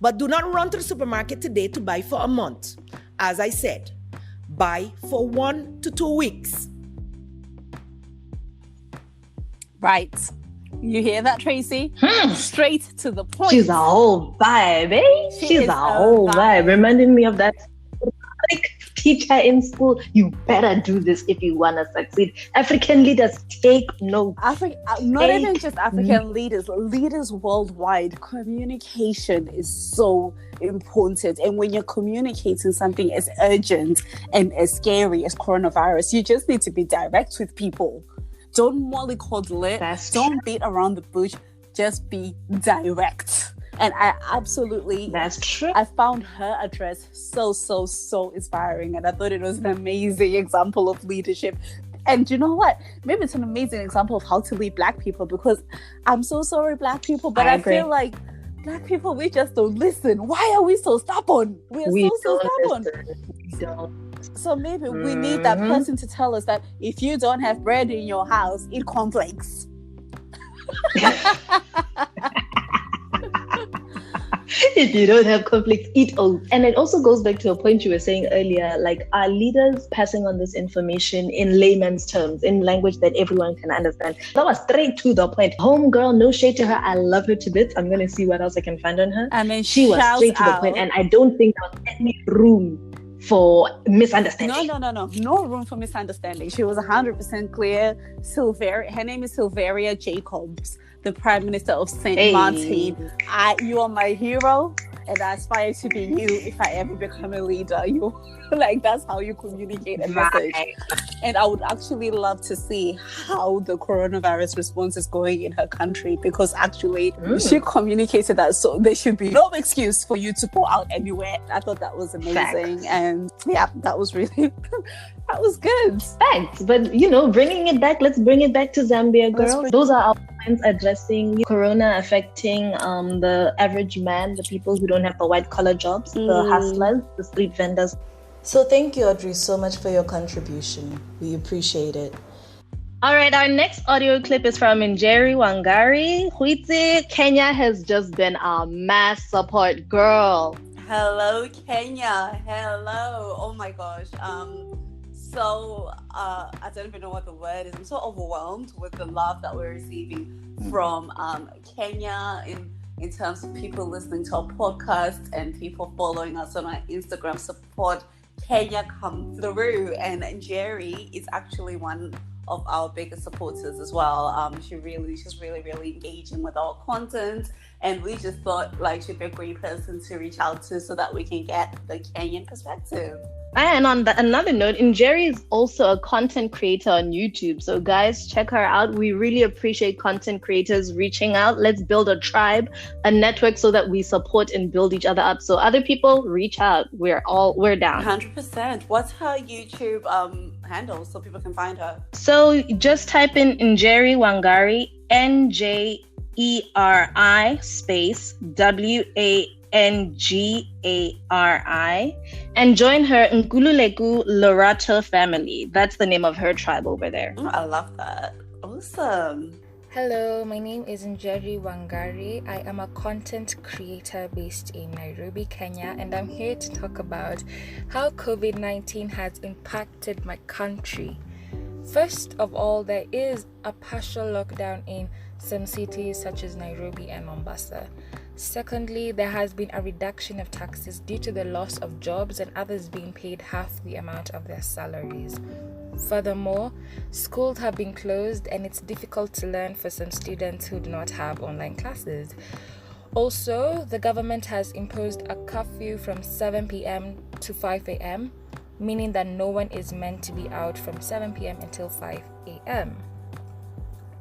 But do not run to the supermarket today to buy for a month. As I said, buy for 1 to 2 weeks. Right. You hear that, Tracy? Straight to the point. She's a whole vibe, eh? She's a whole vibe. Reminding me of that teacher in school. You better do this if you want to succeed. African leaders, take note. Not even just African leaders worldwide. Communication is so important. And when you're communicating something as urgent and as scary as coronavirus, you just need to be direct with people. Don't mollycoddle it. Don't beat around the bush. Just be direct. And that's true. I found her address so inspiring, and I thought it was an amazing example of leadership. And you know what? Maybe it's an amazing example of how to lead Black people, because I'm so sorry, Black people, but I feel like Black people, we just don't listen. Why are we so stubborn? We are so stubborn. We don't. So maybe we need that person to tell us that if you don't have bread in your house, eat cornflakes. If you don't have conflict, eat oats. And it also goes back to a point you were saying earlier, like, are leaders passing on this information in layman's terms, in language that everyone can understand? That was straight to the point. Homegirl, no shade to her. I love her to bits. I'm going to see what else I can find on her. And then she was straight to the point, and I don't think there was any room for misunderstanding. No room for misunderstanding. She was 100% clear. Her name is Sylveria Jacobs, the Prime Minister of St. Martin. You are my hero, and I aspire to be you if I ever become a leader. You like, that's how you communicate a message. And I would actually love to see how the coronavirus response is going in her country, because actually she communicated that, so there should be no excuse for you to go out anywhere. I thought that was amazing. And yeah, that was really that was good. Thanks. But bringing it back, let's bring it back to Zambia, girls. Those are our points addressing corona affecting the average man, the people who don't have the white collar jobs, the hustlers, the street vendors. So thank you, Audrey, so much for your contribution. We appreciate it. All right, our next audio clip is from Njeri Wangari. Huitzi, Kenya has just been our mass support girl. Hello, Kenya. Hello. Oh my gosh. I don't even know what the word is. I'm so overwhelmed with the love that we're receiving from Kenya in terms of people listening to our podcast and people following us on our Instagram. Support Kenya come through, and Jerry is actually one of our biggest supporters as well. She's really engaging with our content, and we just thought like she'd be a great person to reach out to so that we can get the Kenyan perspective. And on another note, Njeri is also a content creator on YouTube. So guys, check her out. We really appreciate content creators reaching out. Let's build a tribe, a network so that we support and build each other up. So other people reach out. We're down. 100%. What's her YouTube handle so people can find her? So just type in Njeri Wangari, NJERI space WANGARI, and join her Nkululeku Lorato family. That's the name of her tribe over there. Oh, I love that. Awesome. Hello, my name is Njeri Wangari. I am a content creator based in Nairobi, Kenya, and I'm here to talk about how COVID-19 has impacted my country. First of all, there is a partial lockdown in some cities such as Nairobi and Mombasa. Secondly, there has been a reduction of taxes due to the loss of jobs and others being paid half the amount of their salaries. Furthermore, schools have been closed and it's difficult to learn for some students who do not have online classes. Also, the government has imposed a curfew from 7 p.m. to 5 a.m., meaning that no one is meant to be out from 7 p.m. until 5 a.m.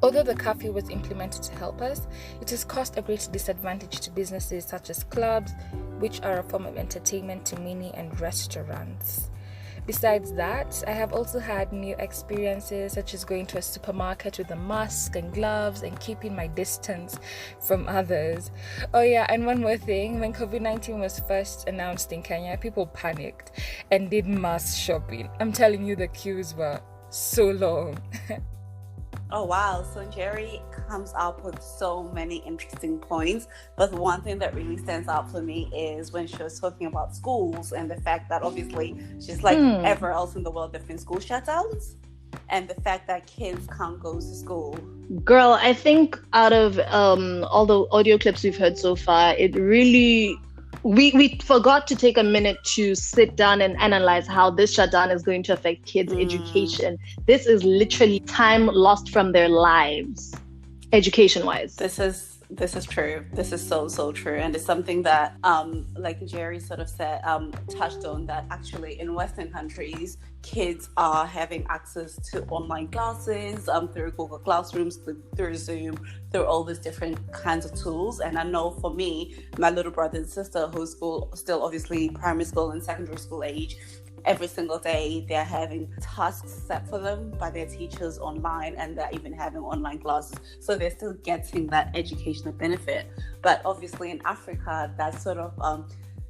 Although the curfew was implemented to help us, it has caused a great disadvantage to businesses such as clubs, which are a form of entertainment to many, and restaurants. Besides that, I have also had new experiences such as going to a supermarket with a mask and gloves and keeping my distance from others. Oh yeah, and one more thing, when COVID-19 was first announced in Kenya, people panicked and did mass shopping. I'm telling you, the queues were so long. Oh wow, so Njeri comes up with so many interesting points, but the one thing that really stands out for me is when she was talking about schools and the fact that obviously she's like everywhere else in the world, there have been school shutdowns, and the fact that kids can't go to school. Girl, I think out of all the audio clips we've heard so far, it really... We forgot to take a minute to sit down and analyze how this shutdown is going to affect kids' education. This is literally time lost from their lives, education-wise. This is true. This is so true, and it's something that, like Jerry sort of said, touched on, that actually in Western countries, kids are having access to online classes through Google Classrooms, through Zoom, through all these different kinds of tools. And I know for me, my little brother and sister, who's still obviously primary school and secondary school age, every single day they're having tasks set for them by their teachers online, and they're even having online classes, so they're still getting that educational benefit. But obviously in Africa, that sort of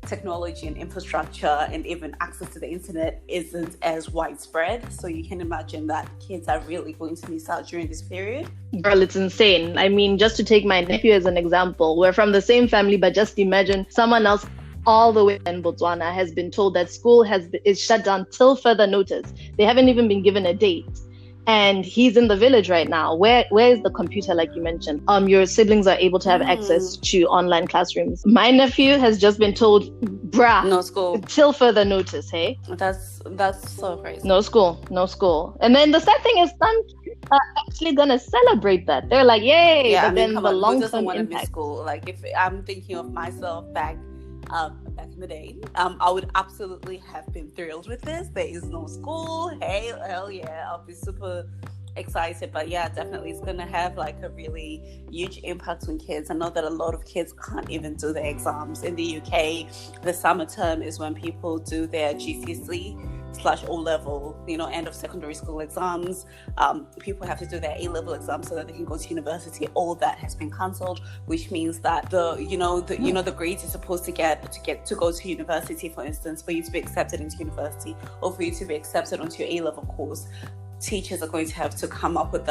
technology and infrastructure and even access to the internet isn't as widespread, so you can imagine that kids are really going to miss out during this period. Girl, it's insane. I mean, just to take my nephew as an example, we're from the same family, but just imagine someone else all the way in Botswana has been told that school is shut down till further notice. They haven't even been given a date. And he's in the village right now. Where is the computer, like you mentioned? Your siblings are able to have access to online classrooms. My nephew has just been told, bruh, no school till further notice. Hey, that's so crazy. No school. And then the sad thing is, some kids are actually gonna celebrate that. They're like, yay! Yeah, but then the long-term impact. Miss school. Like, if I'm thinking of myself back in the day, I would absolutely have been thrilled with this. There is no school. Hey, hell yeah, I'll be super excited. But yeah, definitely it's gonna have like a really huge impact on kids. I know that a lot of kids can't even do their exams. In the UK, the summer term is when people do their GCSE/O-level, end of secondary school exams. People have to do their A-level exams so that they can go to university. All that has been cancelled, which means that the grades you're supposed to get to go to university, for instance, for you to be accepted into university or for you to be accepted onto your A-level course, teachers are going to have to come up with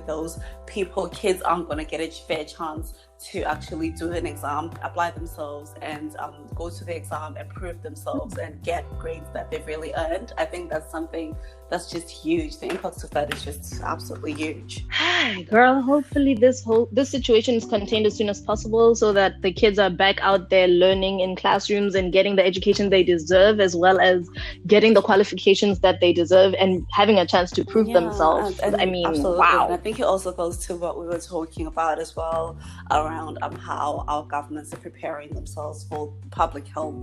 those people. Kids aren't going to get a fair chance to actually do an exam, apply themselves, and go to the exam and prove themselves and get grades that they've really earned. I think that's something that's just huge. The impact of that is just absolutely huge. Girl, hopefully this situation is contained as soon as possible so that the kids are back out there learning in classrooms and getting the education they deserve, as well as getting the qualifications that they deserve and having a chance to prove themselves. And I mean, absolutely. wow. And I think it also goes to what we were talking about as well around around how our governments are preparing themselves for public health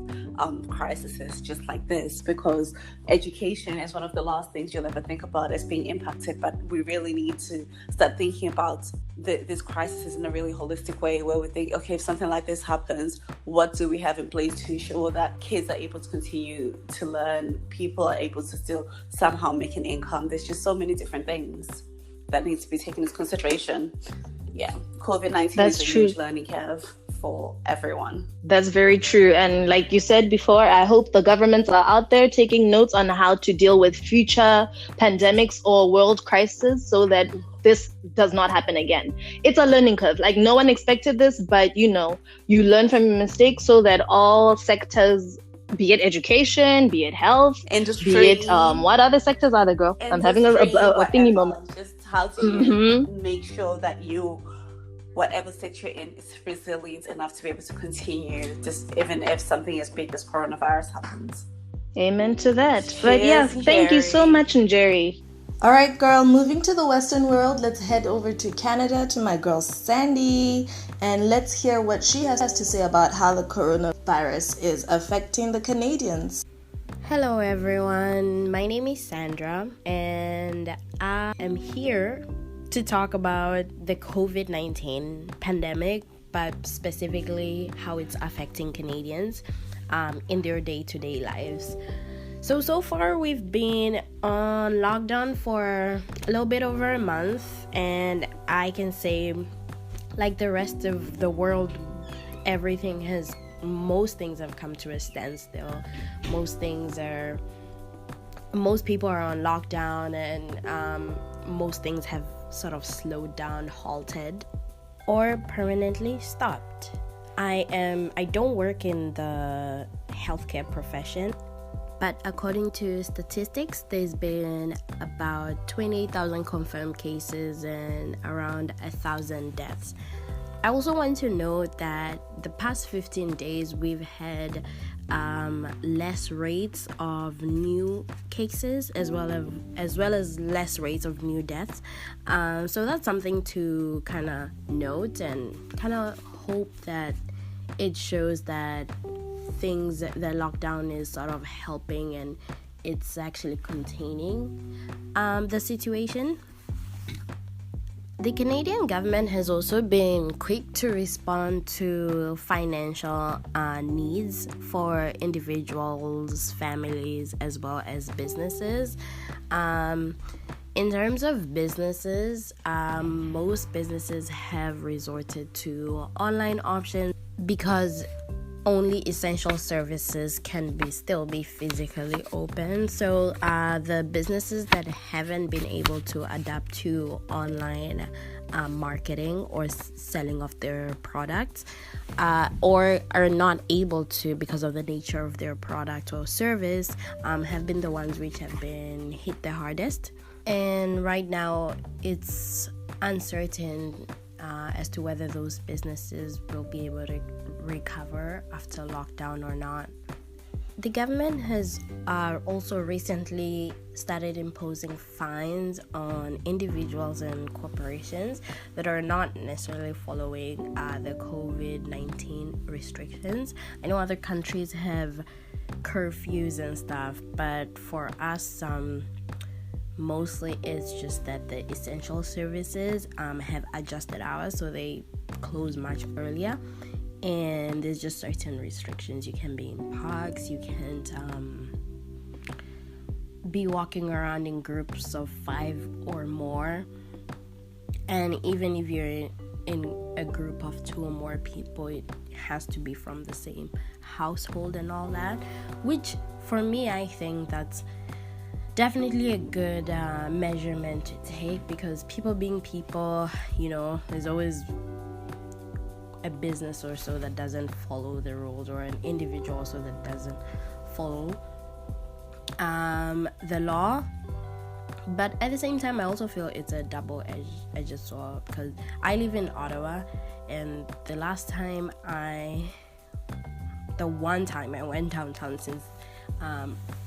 crises just like this, because education is one of the last things you'll ever think about as being impacted. But we really need to start thinking about this crisis in a really holistic way, where we think, okay, if something like this happens, what do we have in place to ensure that kids are able to continue to learn, people are able to still somehow make an income? There's just so many different things that needs to be taken into consideration. Yeah, COVID-19 is a huge learning curve for everyone. That's very true. And like you said before, I hope the governments are out there taking notes on how to deal with future pandemics or world crises so that this does not happen again. It's a learning curve. Like, no one expected this, but you learn from your mistakes so that all sectors, be it education, be it health, industry, be it what other sectors are there, girl? Industry, I'm having a thingy moment. Just how to make sure that whatever sector you're in, is resilient enough to be able to continue, just even if something as big as coronavirus happens. Amen to that. Cheers, but yeah, thank you so much, Njeri. All right, girl, moving to the Western world, let's head over to Canada to my girl Sandy, and let's hear what she has to say about how the coronavirus is affecting the Canadians. Hello everyone, my name is Sandra, and I am here to talk about the COVID-19 pandemic, but specifically how it's affecting Canadians in their day-to-day lives. So far we've been on lockdown for a little bit over a month, and I can say, like the rest of the world, most things have come to a standstill. Most people are on lockdown, and most things have sort of slowed down, halted, or permanently stopped. I don't work in the healthcare profession, but according to statistics, there's been about 28,000 confirmed cases and around 1,000 deaths. I also want to note that the past 15 days we've had less rates of new cases as well as less rates of new deaths. So that's something to kind of note and kind of hope that it shows that the lockdown is sort of helping and it's actually containing the situation. The Canadian government has also been quick to respond to financial needs for individuals, families, as well as businesses. In terms of businesses, most businesses have resorted to online options because only essential services can still be physically open. So the businesses that haven't been able to adapt to online marketing or selling of their products or are not able to because of the nature of their product or service have been the ones which have been hit the hardest. And right now it's uncertain as to whether those businesses will be able to recover after lockdown or not. The government has also recently started imposing fines on individuals and corporations that are not necessarily following the COVID-19 restrictions. I know other countries have curfews and stuff, but for us, mostly it's just that the essential services have adjusted hours, so they close much earlier. And there's just certain restrictions. You can be in parks, you can't be walking around in groups of 5 or more, and even if you're in a group of 2 or more people, it has to be from the same household and all that, which for me, I think that's definitely a good measurement to take, because people being people, there's always a business or so that doesn't follow the rules, or an individual also that doesn't follow the law. But at the same time, I also feel it's a double-edged sword, because I live in Ottawa, and the one time I went downtown since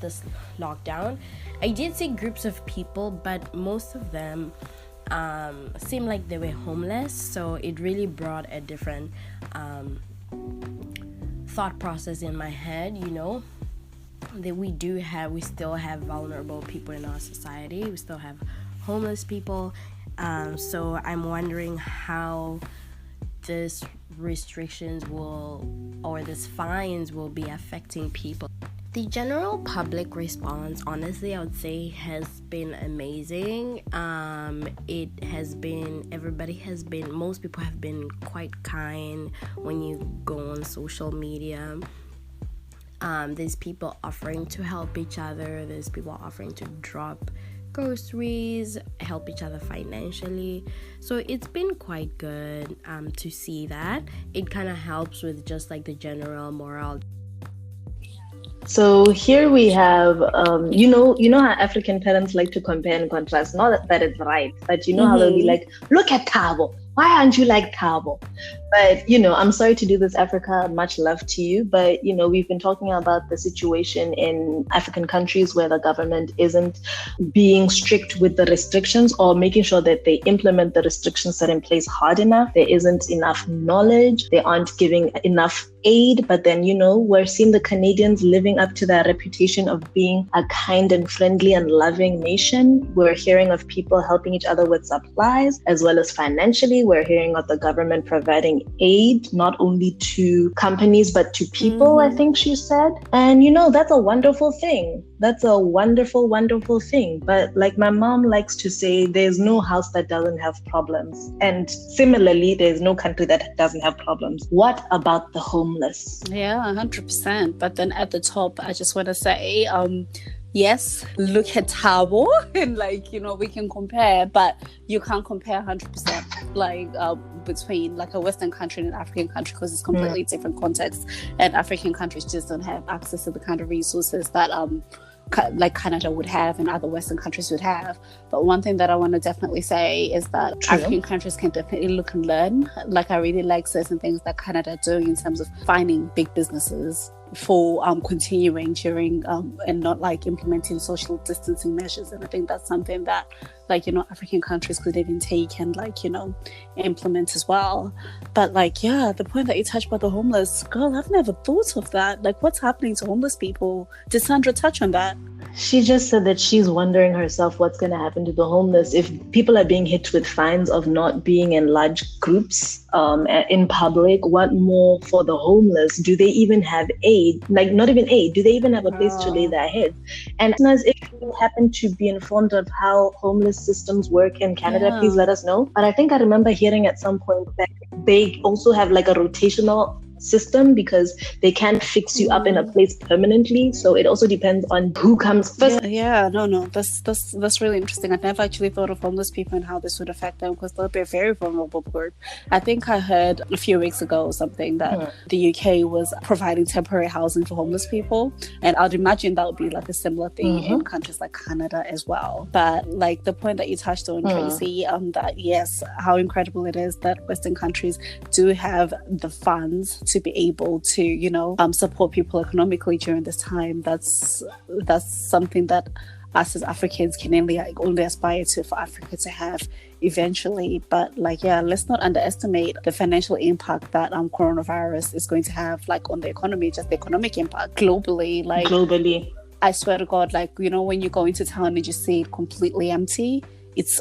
this lockdown, I did see groups of people, but most of them seemed like they were homeless. So it really brought a different thought process in my head, that we still have vulnerable people in our society. We still have homeless people. So I'm wondering how this restrictions or these fines will be affecting people. The general public response, honestly, I would say has been amazing. Most people have been quite kind when you go on social media. There's people offering to help each other. There's people offering to drop groceries, help each other financially. So it's been quite good to see that. It kind of helps with just like the general morale. So here we have, you know how African parents like to compare and contrast. Not that it's right, but how they'll be like, look at Thabo. Why aren't you like Thabo? But, I'm sorry to do this, Africa, much love to you. But, we've been talking about the situation in African countries where the government isn't being strict with the restrictions or making sure that they implement the restrictions set in place hard enough. There isn't enough knowledge. They aren't giving enough aid. But then, we're seeing the Canadians living up to their reputation of being a kind and friendly and loving nation. We're hearing of people helping each other with supplies as well as financially. We're hearing of the government providing aid, not only to companies, but to people, I think she said. And, that's a wonderful thing. That's a wonderful, wonderful thing. But like my mom likes to say, there's no house that doesn't have problems. And similarly, there's no country that doesn't have problems. What about the homeless? Yeah, 100%. But then at the top, I just want to say, yes, look at Thabo and we can compare, but you can't compare 100% between a Western country and an African country because it's completely different context, and African countries just don't have access to the kind of resources that Canada would have and other Western countries would have. But one thing that I want to definitely say is that African countries can definitely look and learn. I really like certain things that Canada are doing in terms of finding big businesses for continuing during and not implementing social distancing measures. And I think that's something that African countries could even take and implement as well. But the point that you touched about the homeless, girl, I've never thought of that. What's happening to homeless people? Did Sandra touch on that? She just said that she's wondering herself what's going to happen to the homeless if people are being hit with fines of not being in large groups in public. What more for the homeless? Do they even have aid? Not even aid. Do they even have a place to lay their heads? And as if you happen to be informed of how homeless systems work in Canada, please let us know. But I think I remember hearing at some point that they also have a rotational system because they can't fix you up in a place permanently. So it also depends on who comes first. No, that's really interesting. I've never actually thought of homeless people and how this would affect them because they'll be a very vulnerable group. I think I heard a few weeks ago or something that the UK was providing temporary housing for homeless people, and I'd imagine that would be a similar thing in countries like Canada as well. But the point that you touched on, Tracy, that yes, how incredible it is that Western countries do have the funds to be able to support people economically during this time. That's something that us as Africans can only aspire to, for Africa to have eventually. But let's not underestimate the financial impact that coronavirus is going to have on the economy, just the economic impact globally. Globally, I swear to God, when you go into town and you see it completely empty, it's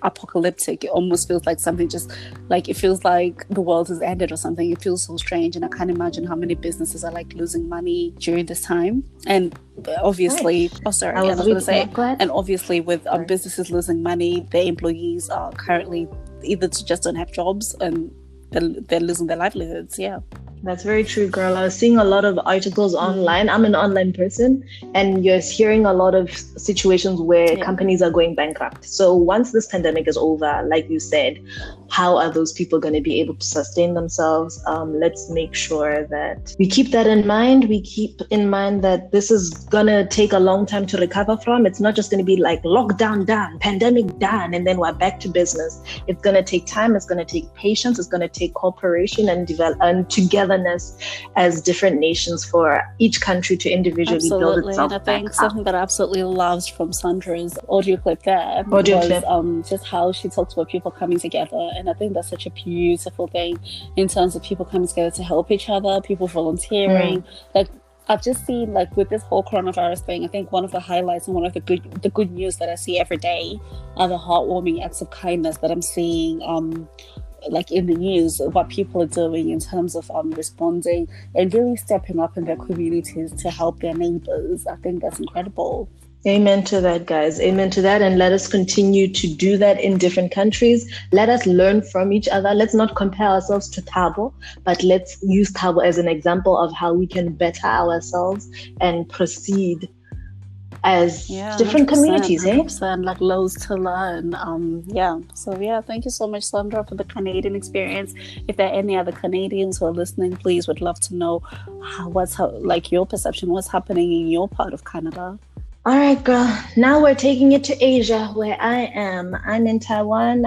apocalyptic. It almost feels like something it feels like the world has ended or something. It feels so strange, and I can't imagine how many businesses are losing money during this time. And obviously, and obviously with businesses losing money, their employees are currently either just don't have jobs and they're losing their livelihoods. Yeah. That's very true, girl. I was seeing a lot of articles online. I'm an online person, and you're hearing a lot of situations where companies are going bankrupt. So once this pandemic is over, like you said, how are those people going to be able to sustain themselves? Let's make sure that we keep that in mind. We keep in mind that this is going to take a long time to recover from. It's not just going to be like lockdown done, pandemic done, and then we're back to business. It's going to take time. It's going to take patience. It's going to take cooperation and togetherness as different nations for each country to individually build itself. And I think something that I absolutely loved from Sandra's audio clip there was just how she talks about people coming together. And I think that's such a beautiful thing in terms of people coming together to help each other, people volunteering. Like, I've just seen, like, with this whole coronavirus thing, I think one of the highlights and one of the good news that I see every day are the heartwarming acts of kindness that I'm seeing like in the news, what people are doing in terms of responding and really stepping up in their communities to help their neighbors. I think that's incredible. Amen to that, guys. Amen to that. And let us continue to do that in different countries. Let us learn from each other. Let's not compare ourselves to Thabo, but let's use Thabo as an example of how we can better ourselves and proceed as different 100%, communities, 100%, like loads to learn. Thank you so much, Sandra, for the Canadian experience. If there are any other Canadians who are listening, please would love to know what's your perception, what's happening in your part of Canada. All right, girl. Now we're taking it to Asia, where I am. I'm in Taiwan.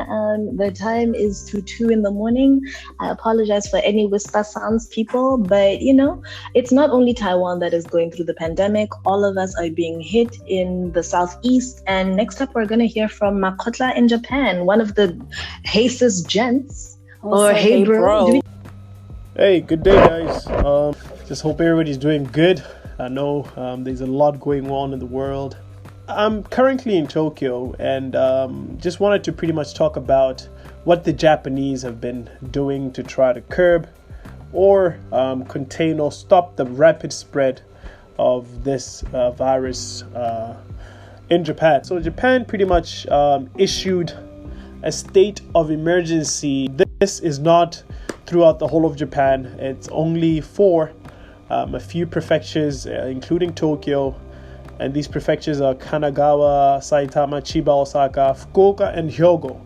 The time is 2 a.m. I apologize for any whisper sounds, people, but it's not only Taiwan that is going through the pandemic. All of us are being hit in the southeast. And next up, we're going to hear from Makotla in Japan, one of the Haces gents. Hey, bro. Hey, good day, guys. Just hope everybody's doing good. I know there's a lot going on in the world. I'm currently in Tokyo and just wanted to pretty much talk about what the Japanese have been doing to try to curb or contain or stop the rapid spread of this virus in Japan. So Japan pretty much issued a state of emergency. This is not throughout the whole of Japan. It's only for a few prefectures, including Tokyo, and these prefectures are Kanagawa, Saitama, Chiba, Osaka, Fukuoka, and Hyogo.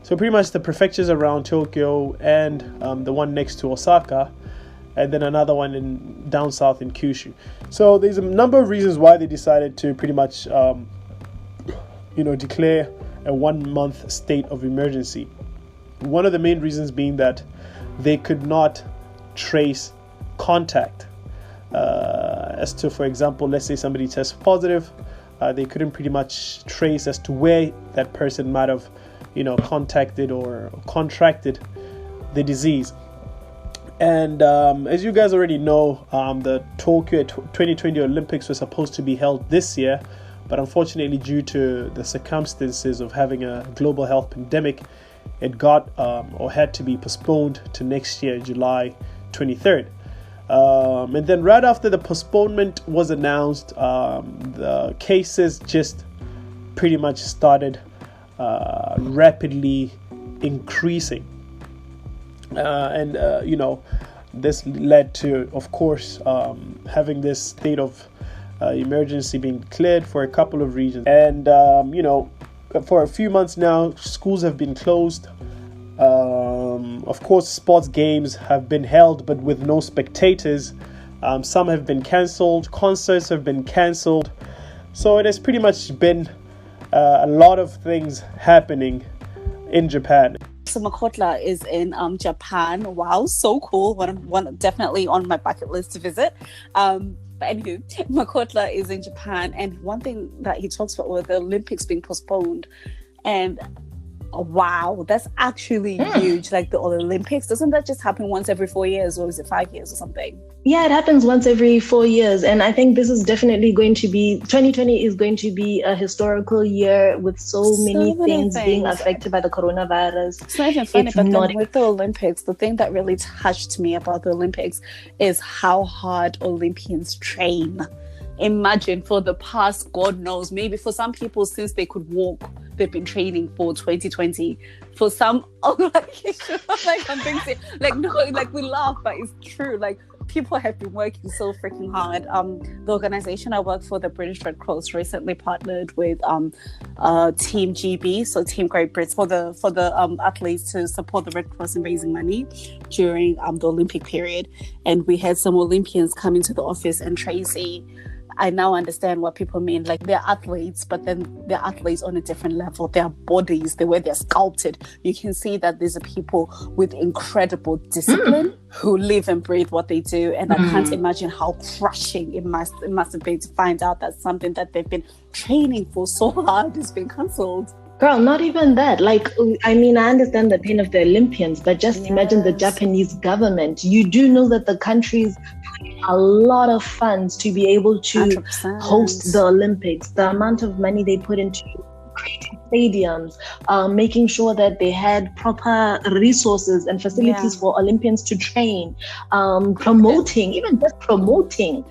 So pretty much the prefectures around Tokyo and the one next to Osaka, and then another one down south in Kyushu. So there's a number of reasons why they decided to pretty much, declare a 1 month state of emergency. One of the main reasons being that they could not trace contact. As to, for example, let's say somebody tests positive, they couldn't pretty much trace as to where that person might have, contacted or contracted the disease. And as you guys already know, the Tokyo 2020 Olympics were supposed to be held this year, but unfortunately, due to the circumstances of having a global health pandemic, it got or had to be postponed to next year, July 23rd. And then right after the postponement was announced, the cases just pretty much started rapidly increasing. This led to, of course, having this state of emergency being declared for a couple of regions. And, for a few months now, schools have been closed. Of course, sports games have been held, but with no spectators. Some have been cancelled. Concerts have been cancelled. So it has pretty much been a lot of things happening in Japan. So Makotla is in Japan. Wow, so cool. One definitely on my bucket list to visit. But anywho, Makotla is in Japan, and one thing that he talks about was the Olympics being postponed. And wow, that's actually huge. Like the Olympics, doesn't that just happen once every 4 years, or is it 5 years or something? Yeah, it happens once every 4 years. And I think this is definitely going to be, 2020 is going to be a historical year with so many things being affected by the coronavirus. It's not even funny, but then with the Olympics, the thing that really touched me about the Olympics is how hard Olympians train. Imagine for the past, God knows, maybe for some people since they could walk, they've been training for 2020. For some, I'm being serious. Like, no, like we laugh, but it's true. Like people have been working so freaking hard. The organization I work for, the British Red Cross, recently partnered with Team GB, so Team Great Britain, for the athletes to support the Red Cross in raising money during the Olympic period. And we had some Olympians come into the office, and Tracy, I now understand what people mean. Like, they're athletes, but then they're athletes on a different level. Their bodies, the way they're sculpted, you can see that these are people with incredible discipline who live and breathe what they do. And I can't imagine how crushing it must have been to find out that something that they've been training for so hard has been cancelled. Girl, not even that. Like, I mean, I understand the pain of the Olympians, but just imagine the Japanese government. You do know that the country's putting a lot of funds to be able to 100%. host the Olympics. The amount of money they put into creating stadiums, making sure that they had proper resources and facilities for Olympians to train, promoting, even just promoting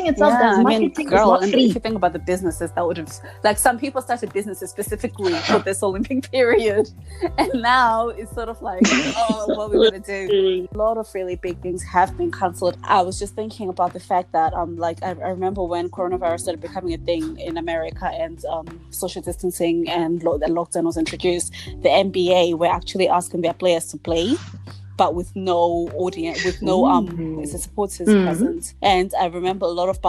itself as marketing is not free. If you think about the businesses that would have, like, some people started businesses specifically for this Olympic period, and now it's sort of like, oh, what we're gonna do. A lot of really big things have been cancelled. I was just thinking about the fact that I remember when coronavirus started becoming a thing in America, and social distancing and the lockdown was introduced, the NBA were actually asking their players to play, but with no audience, with no supporters present. And I remember a lot of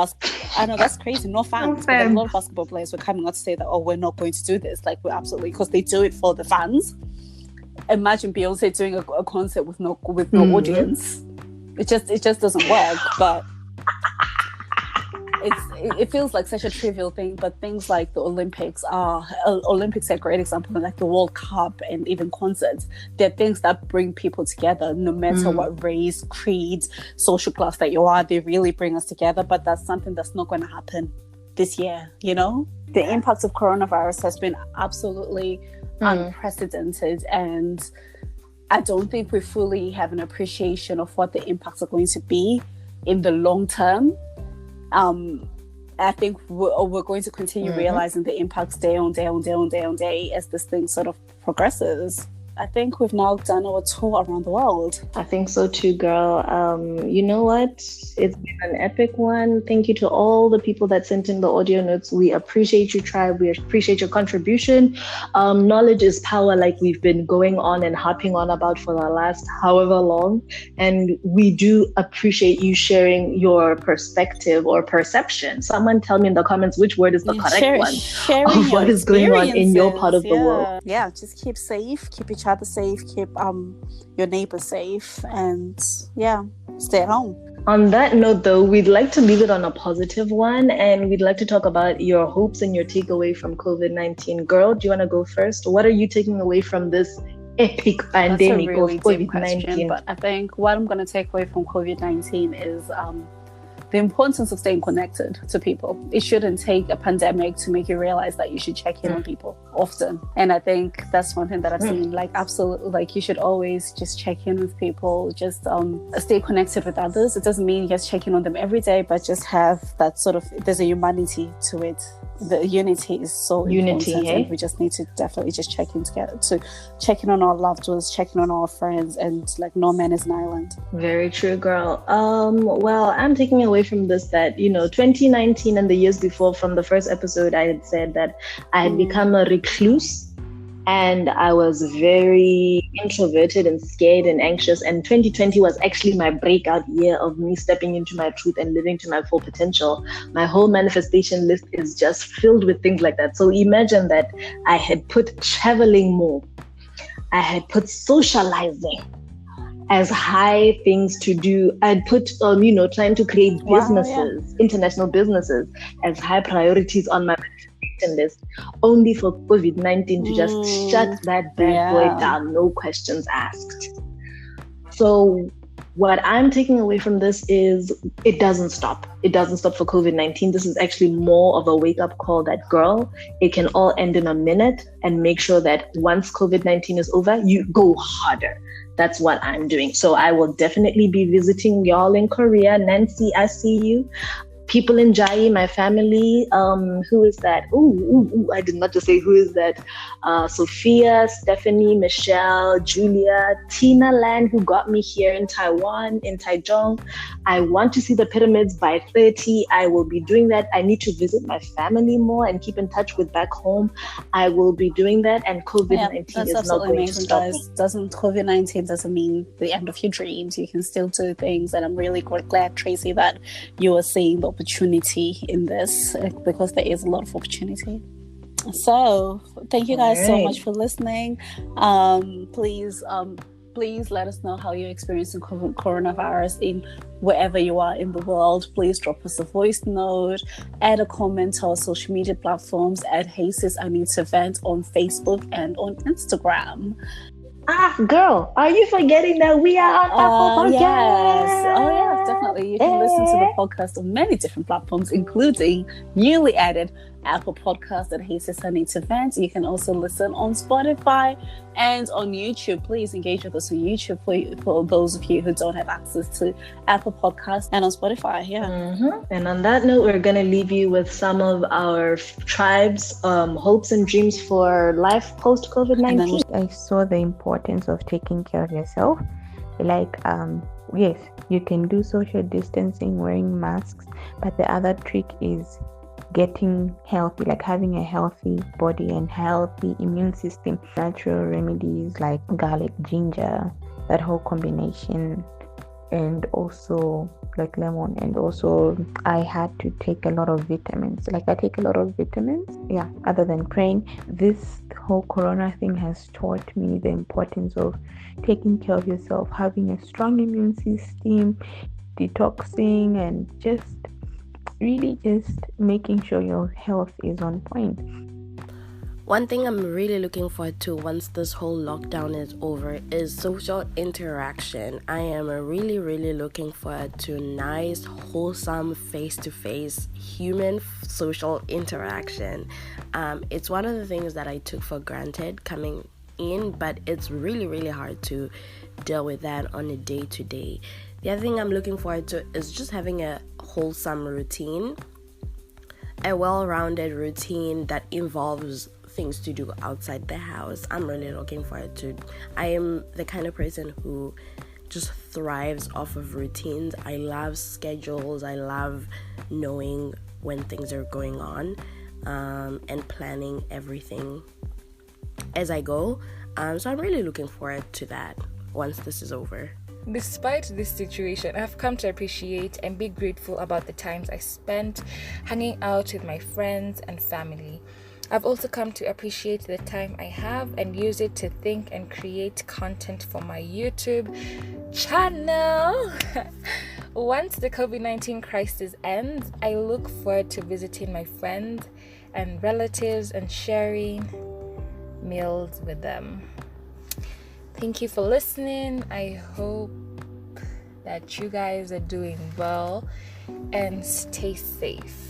I know that's crazy, no fans, but a lot of basketball players were coming out to say that, oh, we're not going to do this. Like, we're absolutely, because they do it for the fans. Imagine Beyonce doing a concert with no audience. It just doesn't work. But it feels like such a trivial thing, but things like the Olympics are a great example, like the World Cup and even concerts. They're things that bring people together, no matter what race, creed, social class that you are. They really bring us together, but that's something that's not going to happen this year, you know? The impact of coronavirus has been absolutely unprecedented, and I don't think we fully have an appreciation of what the impacts are going to be in the long term. I think we're going to continue realizing the impacts day on day as this thing sort of progresses. I think we've now done our tour around the world. I think so too, girl. You know what? It's been an epic one. Thank you to all the people that sent in the audio notes. We appreciate you, tribe. We appreciate your contribution. Knowledge is power, like we've been going on and harping on about for the last however long. And we do appreciate you sharing your perspective or perception. Someone tell me in the comments which word is the correct one of what is going on in your part of the world. Yeah, just keep safe, keep each other safe, keep your neighbors safe, and stay at home. On that note, though, we'd like to leave it on a positive one, and we'd like to talk about your hopes and your takeaway from COVID-19. Girl, do you want to go first? What are you taking away from this epic pandemic of COVID-19? But I think what I'm going to take away from COVID-19 is the importance of staying connected to people. It shouldn't take a pandemic to make you realize that you should check in on people often. And I think that's one thing that I've seen, like, absolutely, like, you should always just check in with people, just stay connected with others. It doesn't mean just checking on them every day, but just have that sort of, there's a humanity to it. The unity is so important, and we just need to definitely just check in on our loved ones, checking on our friends, and like, no man is an island. Very true, girl. Well, I'm taking away from this that, 2019 and the years before, from the first episode, I had said that I had become a recluse. And I was very introverted and scared and anxious. And 2020 was actually my breakout year of me stepping into my truth and living to my full potential. My whole manifestation list is just filled with things like that. So imagine that I had put traveling more. I had put socializing as high things to do. I'd put, trying to create businesses, international businesses, as high priorities on my list, only for COVID-19 to just shut that bad boy down, no questions asked. So what I'm taking away from this is it doesn't stop. It doesn't stop for COVID-19. This is actually more of a wake-up call that, girl, it can all end in a minute, and make sure that once COVID-19 is over, you go harder. That's what I'm doing. So I will definitely be visiting y'all in Korea. Nancy, I see you. people in Jai, my family. Who is that? Ooh, I did not just say who is that. Sophia, Stephanie, Michelle, Julia, Tina Lan, who got me here in Taiwan, in Taichung. I want to see the pyramids by 30. I will be doing that. I need to visit my family more and keep in touch with back home. I will be doing that, and COVID-19 is not going to stop me. COVID-19 doesn't mean the end of your dreams. You can still do things, and I'm really glad, Tracy, that you are seeing the opportunity in this, because there is a lot of opportunity. So thank you guys so much for listening. Please let us know how you're experiencing coronavirus in wherever you are in the world. Please drop us a voice note, add a comment to our social media platforms at Hey Sis, I Need to Vent on Facebook and on Instagram. Girl, are you forgetting that we are on Apple Podcasts? Yes. Oh, yeah, definitely. You can listen to the podcast on many different platforms, including newly added Apple Podcast at Hey Sis, I Need to Vent. You can also listen on Spotify and on YouTube. Please engage with us on YouTube for those of you who don't have access to Apple Podcasts and on Spotify. Yeah. Mm-hmm. And on that note, we're going to leave you with some of our tribe's hopes and dreams for life post COVID-19. I saw the importance of taking care of yourself. Like, yes, you can do social distancing, wearing masks, but the other trick is getting healthy, like having a healthy body and healthy immune system. Natural remedies like garlic, ginger, that whole combination, and also like lemon. And also I had to take a lot of vitamins. Like I take a lot of vitamins, other than praying. This whole corona thing has taught me the importance of taking care of yourself, having a strong immune system, detoxing, and just making sure your health is on point. One thing I'm really looking forward to once this whole lockdown is over is social interaction. I am really, really looking forward to nice, wholesome, face-to-face human social interaction. It's one of the things that I took for granted coming in, but it's really, really hard to deal with that on a day-to-day. The other thing I'm looking forward to is just having a wholesome routine, a well-rounded routine that involves things to do outside the house. I'm really looking forward to. I am the kind of person who just thrives off of routines. I love schedules. I love knowing when things are going on, and planning everything as I go. So I'm really looking forward to that once this is over. Despite this situation, I've come to appreciate and be grateful about the times I spent hanging out with my friends and family. I've also come to appreciate the time I have and use it to think and create content for my YouTube channel. Once the COVID-19 crisis ends, I look forward to visiting my friends and relatives and sharing meals with them. Thank you for listening. I hope that you guys are doing well and stay safe.